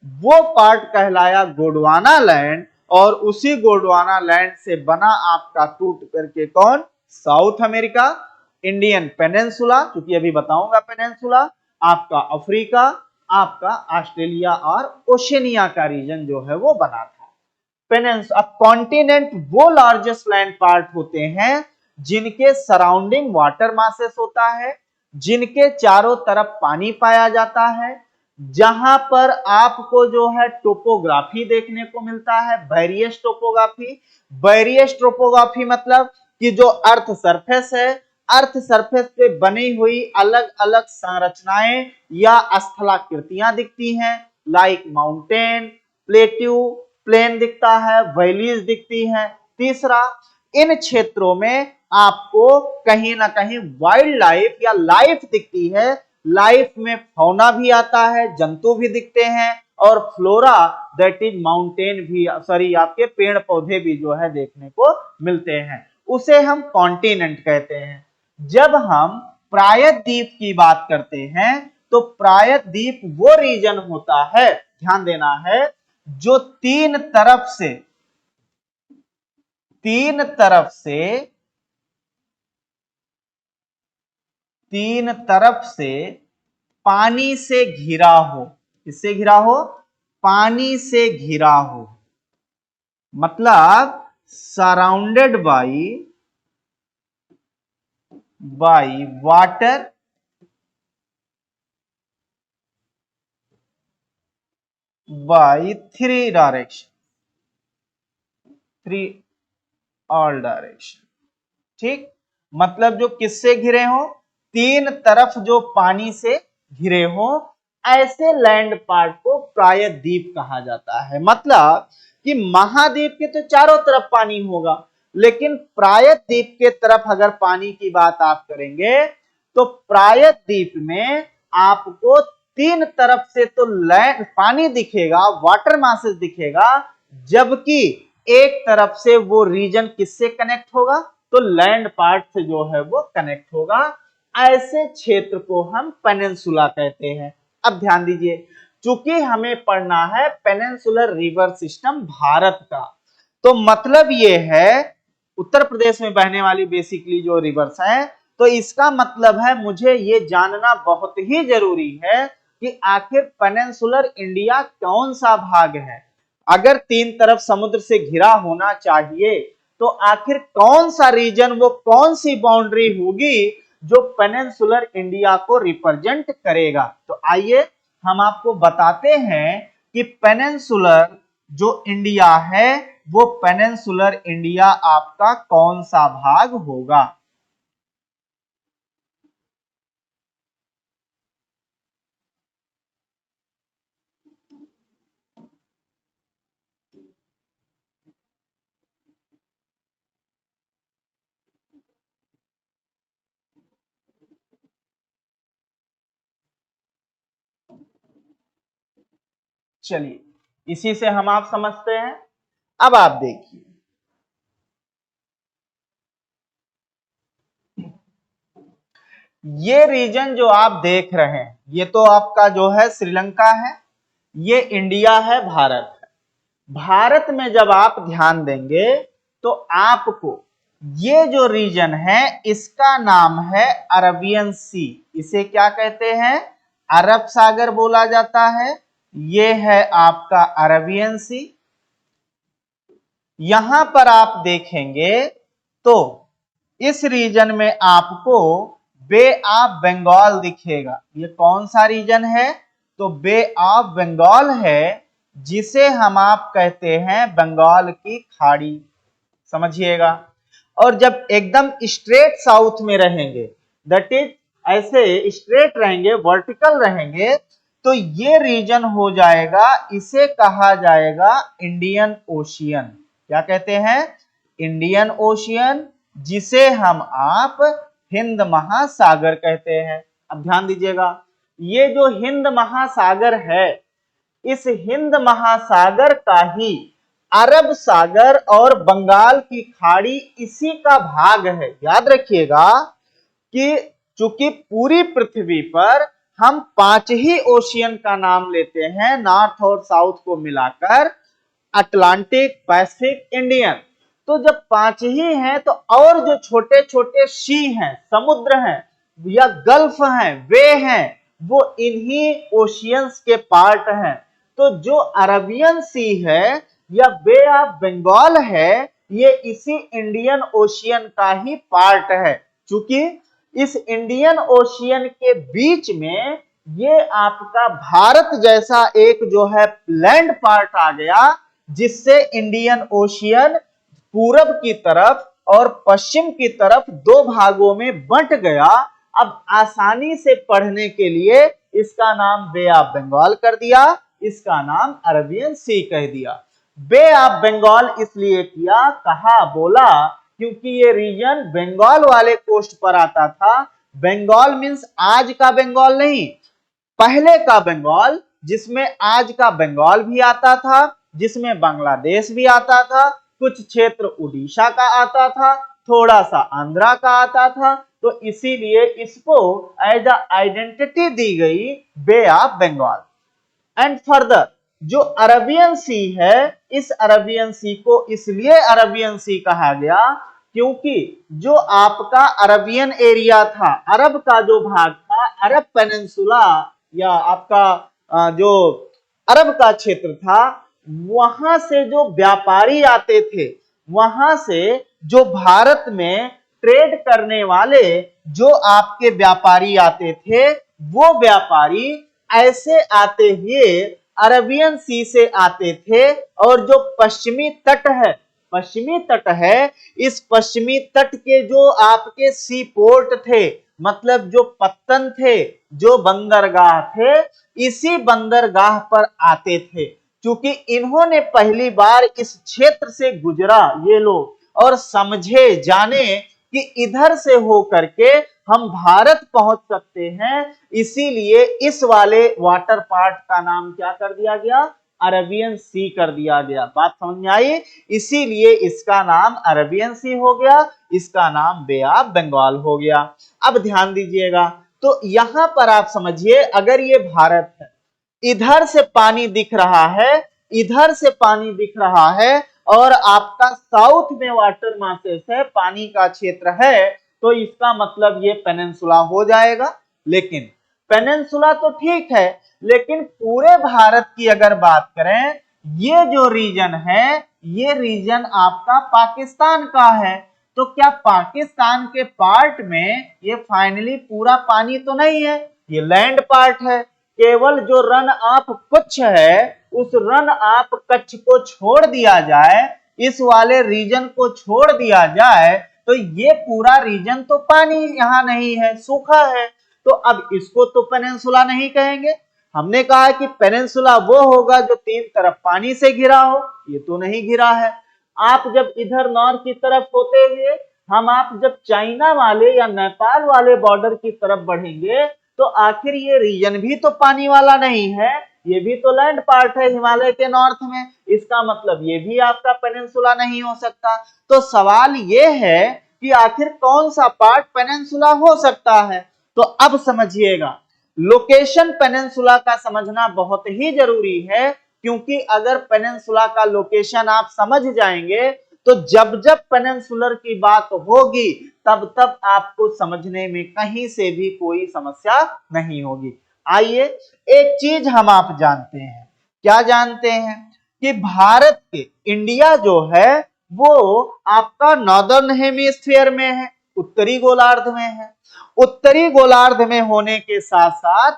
वो पार्ट कहलाया गोंडवाना लैंड, और उसी गोंडवाना लैंड से बना आपका टूट करके कौन, साउथ अमेरिका, इंडियन पेनिनसुला, क्योंकि अभी बताऊंगा पेनिनसुला, आपका अफ्रीका, आपका ऑस्ट्रेलिया और ओशनिया का रीजन जो है वो बना था। पेनिनसुला, अब कॉन्टिनेंट वो लार्जेस्ट लैंड पार्ट होते हैं जिनके सराउंडिंग वाटर मासेस होता है, जिनके चारों तरफ पानी पाया जाता है, जहां पर आपको जो है टोपोग्राफी देखने को मिलता है, वेरियस टोपोग्राफी। वेरियस टोपोग्राफी मतलब कि जो अर्थ सरफेस है, अर्थ सरफेस पे बनी हुई अलग अलग संरचनाएं या स्थलाकृतियां दिखती हैं, लाइक माउंटेन, प्लेट्यू, प्लेन दिखता है, वैलीज दिखती हैं। तीसरा, इन क्षेत्रों में आपको कहीं ना कहीं वाइल्ड लाइफ या लाइफ दिखती है। लाइफ में फौना भी आता है, जंतु भी दिखते हैं, और फ्लोरा दैट इज माउंटेन भी, आपके पेड़ पौधे भी जो है देखने को मिलते हैं। उसे हम कॉन्टिनेंट कहते हैं। जब हम प्रायद्वीप की बात करते हैं तो प्रायद्वीप वो रीजन होता है, ध्यान देना है, जो तीन तरफ से पानी से घिरा हो। किससे घिरा हो, पानी से घिरा हो, मतलब surrounded by water by three all direction. ठीक, मतलब जो किससे घिरे हो, तीन तरफ जो पानी से घिरे हो, ऐसे लैंड पार्ट को प्रायद्वीप कहा जाता है। मतलब कि महाद्वीप के तो चारों तरफ पानी होगा, लेकिन प्रायद्वीप के तरफ अगर पानी की बात आप करेंगे तो प्रायद्वीप में आपको तीन तरफ से तो लैंड पानी दिखेगा, वाटर मासेस दिखेगा, जबकि एक तरफ से वो रीजन किससे कनेक्ट होगा, तो लैंड पार्ट से जो है वो कनेक्ट होगा। ऐसे क्षेत्र को हम पेनिनसुला कहते हैं। अब ध्यान दीजिए, चूंकि हमें पढ़ना है पेनिनसुलर रिवर सिस्टम भारत का, तो मतलब ये है उत्तर प्रदेश में बहने वाली बेसिकली जो रिवर्स है, तो इसका मतलब है मुझे ये जानना बहुत ही जरूरी है कि आखिर पेनिनसुलर इंडिया कौन सा भाग है। अगर तीन तरफ समुद्र से घिरा होना चाहिए तो आखिर कौन सा रीजन, वो कौन सी बाउंड्री होगी जो पेनिनसुलर इंडिया को रिप्रेजेंट करेगा। तो आइए हम आपको बताते हैं कि पेनिनसुलर जो इंडिया है वो पेनिनसुलर इंडिया आपका कौन सा भाग होगा। चलिए इसी से हम आप समझते हैं। अब आप देखिए, ये रीजन जो आप देख रहे हैं ये तो आपका जो है श्रीलंका है, ये इंडिया है, भारत है। भारत में जब आप ध्यान देंगे तो आपको ये जो रीजन है इसका नाम है अरबियन सी। इसे क्या कहते हैं, अरब सागर बोला जाता है। ये है आपका अरबियन सी। यहां पर आप देखेंगे तो इस रीजन में आपको बे ऑफ बंगाल दिखेगा। ये कौन सा रीजन है, तो बे ऑफ बंगाल है, जिसे हम आप कहते हैं बंगाल की खाड़ी, समझिएगा। और जब एकदम स्ट्रेट साउथ में रहेंगे, दैट इज ऐसे स्ट्रेट रहेंगे, वर्टिकल रहेंगे, तो ये रीजन हो जाएगा, इसे कहा जाएगा इंडियन ओशियन। क्या कहते हैं, इंडियन ओशियन, जिसे हम आप हिंद महासागर कहते हैं। अब ध्यान दीजिएगा, ये जो हिंद महासागर है, इस हिंद महासागर का ही अरब सागर और बंगाल की खाड़ी इसी का भाग है। याद रखिएगा कि चूंकि पूरी पृथ्वी पर हम 5 ही ओशियन का नाम लेते हैं, नॉर्थ और साउथ को मिलाकर, अटलांटिक, पैसिफिक, इंडियन, तो जब 5 ही हैं तो और जो छोटे छोटे सी हैं, समुद्र हैं या गल्फ हैं, वे हैं, वो इन्हीं ओशियंस के पार्ट हैं। तो जो अरबियन सी है या बे ऑफ बंगाल है, ये इसी इंडियन ओशियन का ही पार्ट है। चूंकि इस इंडियन ओशियन के बीच में ये आपका भारत जैसा एक जो है लैंड पार्ट आ गया, जिससे इंडियन ओशियन पूरब की तरफ और पश्चिम की तरफ दो भागों में बंट गया। अब आसानी से पढ़ने के लिए इसका नाम बे ऑफ बंगाल कर दिया, इसका नाम अरबियन सी कह दिया। बे ऑफ बंगाल इसलिए किया, कहा, बोला, क्योंकि ये रीजन बंगाल वाले कोस्ट पर आता था। बंगाल मींस आज का बंगाल नहीं, पहले का बंगाल, जिसमें आज का बंगाल भी आता था, जिसमें बांग्लादेश भी आता था, कुछ क्षेत्र उड़ीसा का आता था, थोड़ा सा आंध्रा का आता था। तो इसीलिए इसको एज अ आइडेंटिटी दी गई बे ऑफ बंगाल। एंड फर्दर जो अरबियन सी है, इस अरबियन सी को इसलिए अरबियन सी कहा गया क्योंकि जो आपका अरबियन एरिया था, अरब का जो भाग था, अरब पेनिनसुला या आपका जो अरब का क्षेत्र था, वहां से जो व्यापारी आते थे, वहां से जो भारत में ट्रेड करने वाले जो आपके व्यापारी आते थे, वो व्यापारी ऐसे आते हुए अरबियन सी से आते थे। और जो पश्चिमी तट है, इस पश्चिमी तट के जो आपके सी पोर्ट थे, मतलब जो पत्तन थे, जो बंदरगाह थे, इसी बंदरगाह पर आते थे। क्योंकि इन्होंने पहली बार इस क्षेत्र से गुजरा ये लोग, और समझे, जाने कि इधर से होकर के हम भारत पहुंच सकते हैं, इसीलिए इस वाले वाटर पार्ट का नाम क्या कर दिया गया, अरेबियन सी कर दिया गया। बात समझ में आई? इसीलिए इसका नाम अरेबियन सी हो गया, इसका नाम बे ऑफ बंगाल हो गया। अब ध्यान दीजिएगा, तो यहां पर आप समझिए, अगर ये भारत है, इधर से पानी दिख रहा है, इधर से पानी दिख रहा है, और आपका साउथ में वाटर मासेस है, पानी का क्षेत्र है, तो इसका मतलब ये पेनिनसुला हो जाएगा। लेकिन पेनिनसुला तो ठीक है, लेकिन पूरे भारत की अगर बात करें, ये जो रीजन है, ये रीजन आपका पाकिस्तान का है, तो क्या पाकिस्तान के पार्ट में ये फाइनली पूरा पानी तो नहीं है, ये लैंड पार्ट है। केवल जो रन ऑफ कच्छ है, उस रन ऑफ कच्छ को छोड़ दिया जाए, इस वाले रीजन को छोड़ दिया जाए, तो ये पूरा रीजन तो पानी यहाँ नहीं है, सूखा है, तो अब इसको तो पेनिनसुला नहीं कहेंगे। हमने कहा कि पेनिनसुला वो होगा जो तीन तरफ पानी से घिरा हो, ये तो नहीं घिरा है। आप जब इधर नॉर्थ की तरफ होते हुए आप जब चाइना वाले या नेपाल वाले बॉर्डर की तरफ बढ़ेंगे, तो आखिर ये रीजन भी तो पानी वाला नहीं है, ये भी तो लैंड पार्ट है हिमालय के नॉर्थ में, इसका मतलब ये भी आपका पेनिनसुला नहीं हो सकता। तो सवाल ये है कि आखिर कौन सा पार्ट पेनिनसुला हो सकता है। तो अब समझिएगा, लोकेशन पेनिनसुला का समझना बहुत ही जरूरी है, क्योंकि अगर पेनिनसुला का लोकेशन आप समझ जाएंगे, तो जब जब पेनिनसुलर की बात होगी, तब तब आपको समझने में कहीं से भी कोई समस्या नहीं होगी। आइए, एक चीज हम आप जानते हैं, क्या जानते हैं, कि भारत के, इंडिया जो है वो आपका नॉर्दर्न हेमिस्फीयर में है, उत्तरी गोलार्ध में है। उत्तरी गोलार्ध में होने के साथ साथ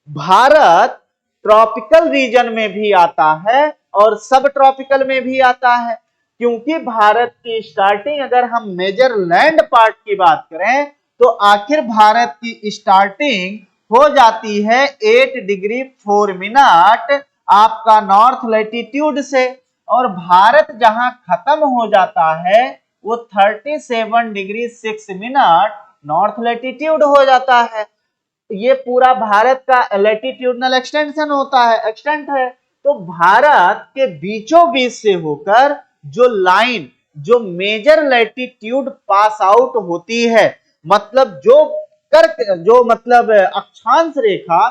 भारत ट्रॉपिकल रीजन में भी आता है और सब ट्रॉपिकल में भी आता है, क्योंकि भारत की स्टार्टिंग अगर हम मेजर लैंड पार्ट की बात करें, तो आखिर भारत की स्टार्टिंग हो जाती है 8 डिग्री 4 मिनट आपका नॉर्थ लैटिट्यूड से, और भारत जहां खत्म हो जाता है वो 37 डिग्री 6 मिनट नॉर्थ लैटिट्यूड हो जाता है। ये पूरा भारत का लैटिट्यूडनल एक्सटेंशन होता है, एक्सटेंट है। तो भारत के बीचों बीच से होकर जो लाइन, जो मेजर लैटिट्यूड पास आउट होती है, मतलब जो मतलब अक्षांश रेखा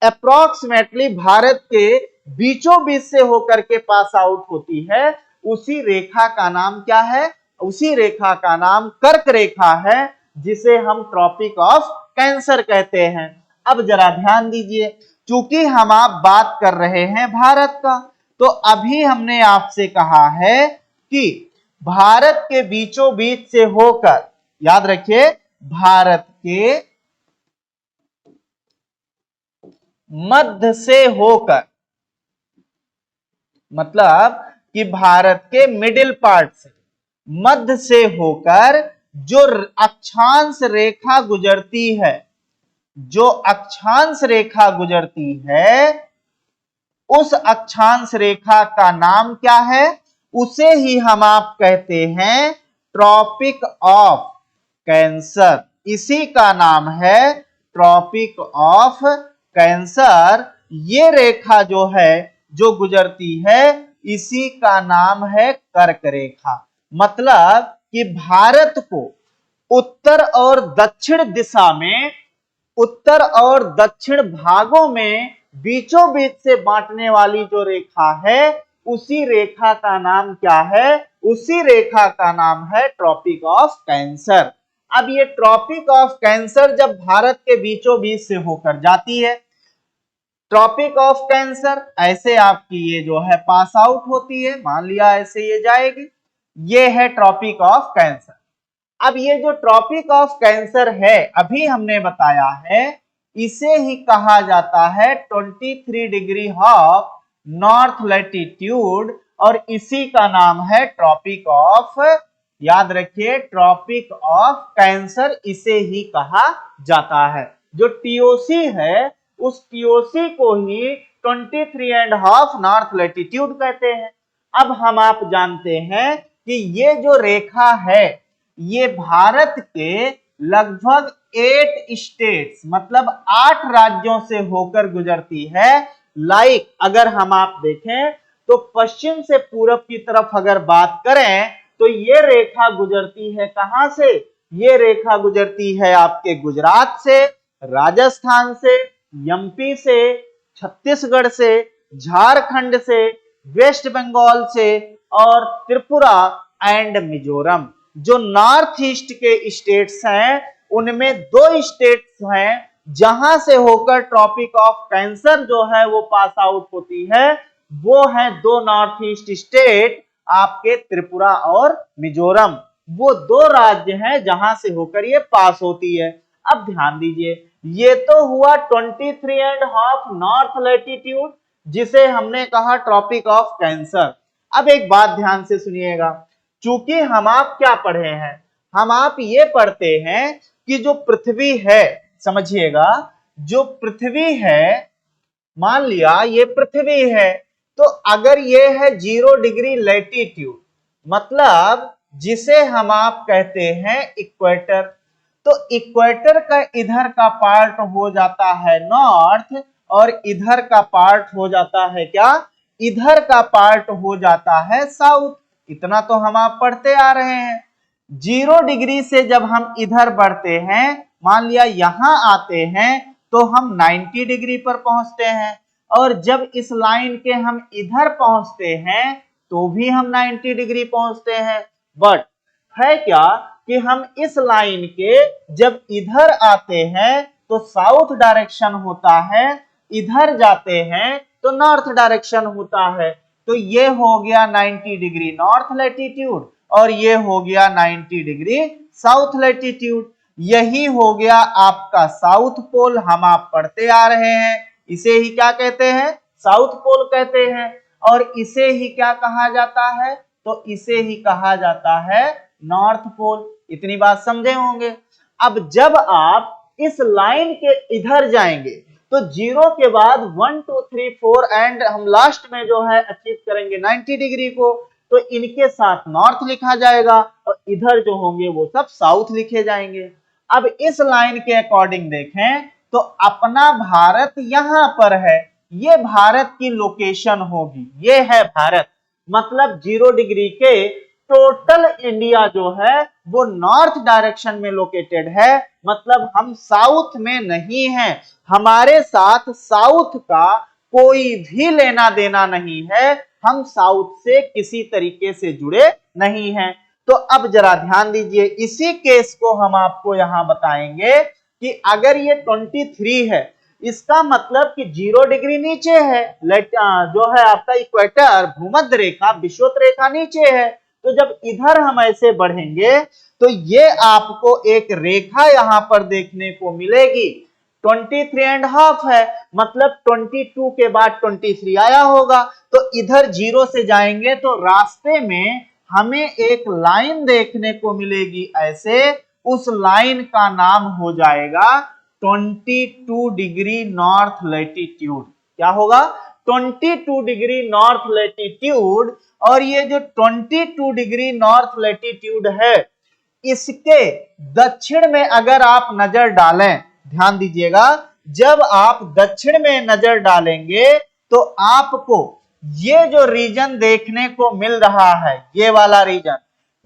अप्रोक्सीमेटली भारत के बीचों बीच से होकर के पास आउट होती है, उसी रेखा का नाम क्या है, उसी रेखा का नाम कर्क रेखा है, जिसे हम ट्रॉपिक ऑफ कैंसर कहते हैं। अब जरा ध्यान दीजिए, चूंकि हम आप बात कर रहे हैं भारत का, तो अभी हमने आपसे कहा है कि भारत के बीचों बीच से होकर, याद रखिए, भारत के मध्य से होकर, मतलब कि भारत के मिडिल पार्ट से, मध्य से होकर जो अक्षांश रेखा गुजरती है, जो अक्षांश रेखा गुजरती है, उस अक्षांश रेखा का नाम क्या है, उसे ही हम आप कहते हैं ट्रॉपिक ऑफ कैंसर। इसी का नाम है ट्रॉपिक ऑफ कैंसर। ये रेखा जो है, जो गुजरती है, इसी का नाम है कर्क रेखा। मतलब कि भारत को उत्तर और दक्षिण दिशा में, उत्तर और दक्षिण भागों में बीचों बीच से बांटने वाली जो रेखा है, उसी रेखा का नाम क्या है, उसी रेखा का नाम है ट्रॉपिक ऑफ कैंसर। अब ये ट्रॉपिक ऑफ कैंसर जब भारत के बीचों बीच से होकर जाती है, ट्रॉपिक ऑफ कैंसर ऐसे आपकी ये जो है पास आउट होती है, मान लिया ऐसे ये जाएगी, ये है ट्रॉपिक ऑफ कैंसर। अब ये जो ट्रॉपिक ऑफ कैंसर है, अभी हमने बताया है, इसे ही कहा जाता है 23 डिग्री ऑफ नॉर्थ लैटिट्यूड, और इसी का नाम है ट्रॉपिक ऑफ, याद रखिए, ट्रॉपिक ऑफ कैंसर इसे ही कहा जाता है। जो टीओसी है, उस टीओसी को ही 23.5 नॉर्थ लैटिट्यूड कहते हैं। अब हम आप जानते हैं कि ये जो रेखा है, ये भारत के लगभग 8 स्टेट्स मतलब 8 राज्यों से होकर गुजरती है। लाइक अगर हम आप देखें तो पश्चिम से पूरब की तरफ अगर बात करें तो ये रेखा गुजरती है कहां से? ये रेखा गुजरती है आपके गुजरात से, राजस्थान से, एमपी से, छत्तीसगढ़ से, झारखंड से, वेस्ट बंगाल से और त्रिपुरा एंड मिजोरम। जो नॉर्थ ईस्ट के स्टेट्स हैं उनमें 2 स्टेट्स हैं जहां से होकर ट्रॉपिक ऑफ कैंसर जो है वो पास आउट होती है, वो है 2 नॉर्थ ईस्ट स्टेट आपके त्रिपुरा और मिजोरम। वो 2 राज्य हैं जहां से होकर ये पास होती है। अब ध्यान दीजिए, ये तो हुआ 23.5 नॉर्थ लैटिट्यूड जिसे हमने कहा ट्रॉपिक ऑफ कैंसर। अब एक बात ध्यान से सुनिएगा, चूंकि हम आप क्या पढ़े हैं, हम आप ये पढ़ते हैं कि जो पृथ्वी है, समझिएगा, जो पृथ्वी है, मान लिया ये पृथ्वी है, तो अगर ये है 0 डिग्री लैटिट्यूड मतलब जिसे हम आप कहते हैं इक्वेटर, तो इक्वेटर का इधर का पार्ट हो जाता है नॉर्थ और इधर का पार्ट हो जाता है क्या? इधर का पार्ट हो जाता है साउथ। इतना तो हम आप पढ़ते आ रहे हैं। 0 डिग्री से जब हम इधर बढ़ते हैं, मान लिया यहां आते हैं तो हम 90 डिग्री पर पहुंचते हैं, और जब इस लाइन के हम इधर पहुंचते हैं तो भी हम 90 डिग्री पहुंचते हैं। बट है क्या कि हम इस लाइन के जब इधर आते हैं तो साउथ डायरेक्शन होता है, इधर जाते हैं तो नॉर्थ डायरेक्शन होता है। तो ये हो गया 90 डिग्री नॉर्थ लैटिट्यूड और ये हो गया 90 डिग्री साउथ लैटिट्यूड। यही हो गया आपका साउथ पोल। हम आप पढ़ते आ रहे हैं, इसे ही क्या कहते हैं? साउथ पोल कहते हैं। और इसे ही क्या कहा जाता है? तो इसे ही कहा जाता है नॉर्थ पोल। इतनी बात समझे होंगे। अब जब आप इस लाइन के इधर जाएंगे तो 0 के बाद 1 2 3 4 एंड हम लास्ट में जो है अचीव करेंगे 90 डिग्री को, तो इनके साथ नॉर्थ लिखा जाएगा और इधर जो होंगे वो सब साउथ लिखे जाएंगे। अब इस लाइन के अकॉर्डिंग देखें तो अपना भारत यहां पर है, ये भारत की लोकेशन होगी, ये है भारत। मतलब 0 डिग्री के टोटल इंडिया जो है वो नॉर्थ डायरेक्शन में लोकेटेड है, मतलब हम साउथ में नहीं हैं। हमारे साथ साउथ का कोई भी लेना देना नहीं है, हम साउथ से किसी तरीके से जुड़े नहीं हैं। तो अब जरा ध्यान दीजिए, इसी केस को हम आपको यहां बताएंगे कि अगर ये 23 है, इसका मतलब कि 0 डिग्री नीचे है, जो है आपका इक्वेटर भूमध्य रेखा विषुवत रेखा नीचे है। तो जब इधर हम ऐसे बढ़ेंगे तो ये आपको एक रेखा यहां पर देखने को मिलेगी। 23.5 है, मतलब 22 के बाद 23 आया होगा। तो इधर 0 से जाएंगे तो रास्ते में हमें एक लाइन देखने को मिलेगी ऐसे, उस लाइन का नाम हो जाएगा 22 डिग्री नॉर्थ लैटिट्यूड। क्या होगा? 22 डिग्री नॉर्थ लैटिट्यूड। और ये जो 22 डिग्री नॉर्थ लैटिट्यूड है, इसके दक्षिण में अगर आप नजर डालें, ध्यान दीजिएगा, जब आप दक्षिण में नजर डालेंगे तो आपको ये जो रीजन देखने को मिल रहा है, ये वाला रीजन,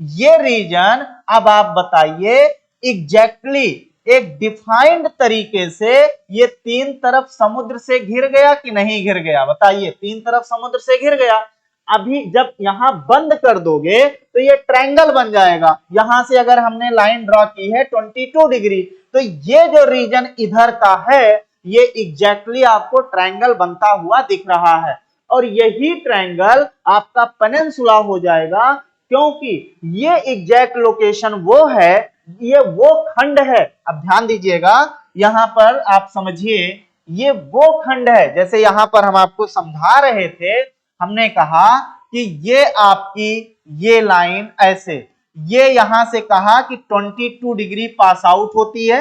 ये रीजन अब आप बताइए एग्जैक्टली एक डिफाइंड तरीके से ये 3 तरफ समुद्र से घिर गया कि नहीं घिर गया? बताइए, 3 तरफ समुद्र से घिर गया। अभी जब यहां बंद कर दोगे तो ये ट्रायंगल बन जाएगा। यहां से अगर हमने लाइन ड्रॉ की है 22 डिग्री, तो ये जो रीजन इधर का है ये एग्जैक्टली आपको ट्रायंगल बनता हुआ दिख रहा है, और यही ट्रायंगल आपका पेनिनसुला हो जाएगा, क्योंकि ये एग्जैक्ट लोकेशन वो है, ये वो खंड है। अब ध्यान दीजिएगा, यहां पर आप समझिए, ये वो खंड है, जैसे यहां पर हम आपको समझा रहे थे, हमने कहा कि ये आपकी ये लाइन ऐसे, ये यहां से कहा कि 22 डिग्री पास आउट होती है।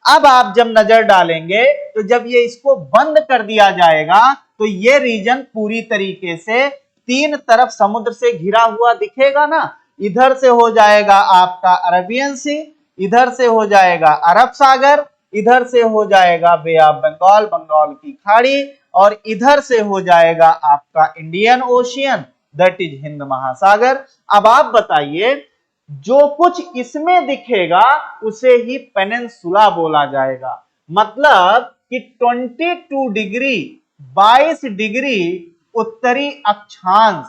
अब आप जब नजर डालेंगे तो जब ये इसको बंद कर दिया जाएगा तो ये रीजन पूरी तरीके से 3 तरफ समुद्र से घिरा हुआ दिखेगा ना, इधर से हो जाएगा आपका अरेबियन सी, इधर से हो जाएगा अरब सागर, इधर से हो जाएगा बे ऑफ बंगाल, बंगाल की खाड़ी, और इधर से हो जाएगा आपका Indian ocean, that is Hind महासागर। अब आप बताइए, जो कुछ इसमें दिखेगा उसे ही पेनिनसुला बोला जाएगा। मतलब कि 22 डिग्री 22 डिग्री उत्तरी अक्षांश,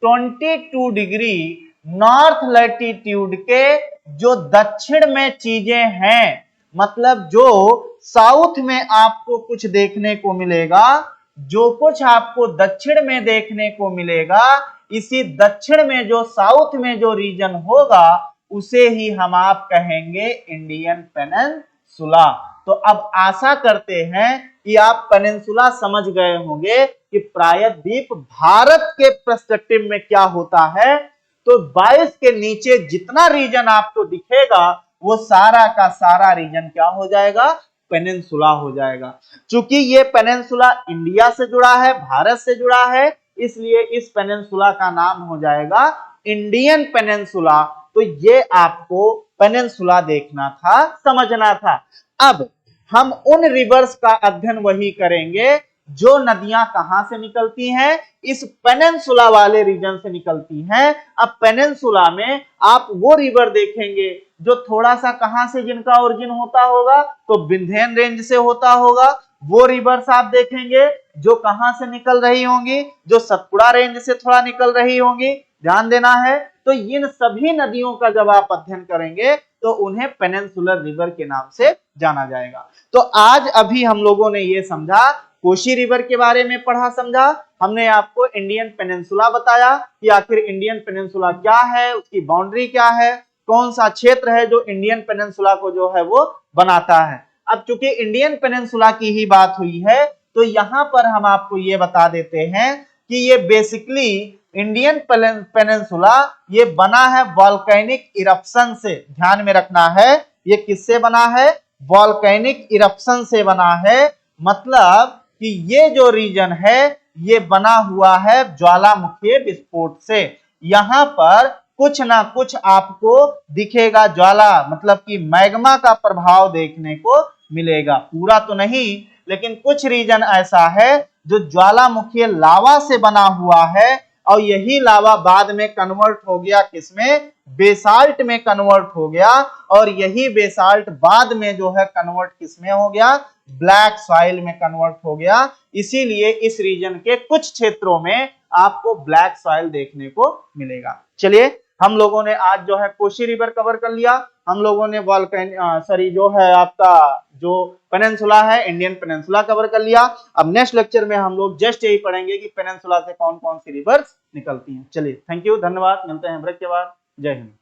22 डिग्री नॉर्थ लैटिट्यूड के जो दक्षिण में चीजें हैं, मतलब जो साउथ में आपको कुछ देखने को मिलेगा, जो कुछ आपको दक्षिण में देखने को मिलेगा, इसी दक्षिण में जो साउथ में जो रीजन होगा उसे ही हम आप कहेंगे इंडियन पेनिनसुला। तो अब आशा करते हैं कि आप पेनिनसुला समझ गए होंगे कि प्रायद्वीप भारत के पर्सपेक्टिव में क्या होता है। तो 22 के नीचे जितना रीजन आपको दिखेगा वो सारा का सारा रीजन क्या हो जाएगा, पेनिनसुला हो जाएगा। चूंकि ये पेनिनसुला इंडिया से जुड़ा है, भारत से जुड़ा है, इसलिए इस पेनिनसुला का नाम हो जाएगा इंडियन पेनिनसुला। तो ये आपको पेनिनसुला देखना था, समझना था। अब हम उन रिवर्स का अध्ययन वही करेंगे जो नदियां कहां से निकलती हैं, इस पेनिनसुला वाले रीजन से निकलती हैं। अब पेनिनसुला में आप वो रिवर देखेंगे जो थोड़ा सा कहां से जिनका ओरिजिन होता होगा, तो विंध्यन रेंज से होता होगा। वो रिवर्स आप देखेंगे जो कहां से निकल रही होंगी, जो सतपुड़ा रेंज से थोड़ा निकल रही होंगी, ध्यान देना है। तो इन सभी नदियों का जब आप अध्ययन करेंगे तो उन्हें पेनिनसुलर रिवर के नाम से जाना जाएगा। तो आज अभी हम लोगों ने ये समझा, कोशी रिवर के बारे में पढ़ा समझा, हमने आपको इंडियन पेनिनसुला बताया कि आखिर इंडियन पेनिनसुला क्या है, उसकी बाउंड्री क्या है, कौन सा क्षेत्र है जो इंडियन पेनिनसुला को जो है वो बनाता है। अब चूंकि इंडियन पेनिनसुला की ही बात हुई है तो यहां पर हम आपको ये बता देते हैं कि ये बेसिकली इंडियन पेनिनसुला ये बना है वॉल्केनिक इरप्शन से। ध्यान में रखना है, ये किससे बना है, वॉल्केनिक इरप्शन से बना है। मतलब कि ये जो रीजन है ये बना हुआ है ज्वालामुखी विस्फोट से। यहां पर कुछ ना कुछ आपको दिखेगा ज्वाला, मतलब कि मैग्मा का प्रभाव देखने को मिलेगा। पूरा तो नहीं, लेकिन कुछ रीजन ऐसा है जो ज्वालामुखी लावा से बना हुआ है, और यही लावा बाद में कन्वर्ट हो गया किसमें, बेसाल्ट में कन्वर्ट हो गया, और यही बेसाल्ट बाद में जो है कन्वर्ट किसमें हो गया, ब्लैक सॉइल में कन्वर्ट हो गया। इसीलिए इस रीजन के कुछ क्षेत्रों में आपको ब्लैक सॉइल देखने को मिलेगा। चलिए, हम लोगों ने आज जो है कोशी रिवर कवर कर लिया, हम लोगों ने जो है आपका जो पेनिनसुला है इंडियन पेनिनसुला कवर कर लिया। अब नेक्स्ट लेक्चर में हम लोग जस्ट यही पढ़ेंगे कि पेनिनसुला से कौन कौन सी रिवर्स निकलती हैं। चलिए, थैंक यू, धन्यवाद, मिलते हैं ब्रेक के बाद। जय हिंद।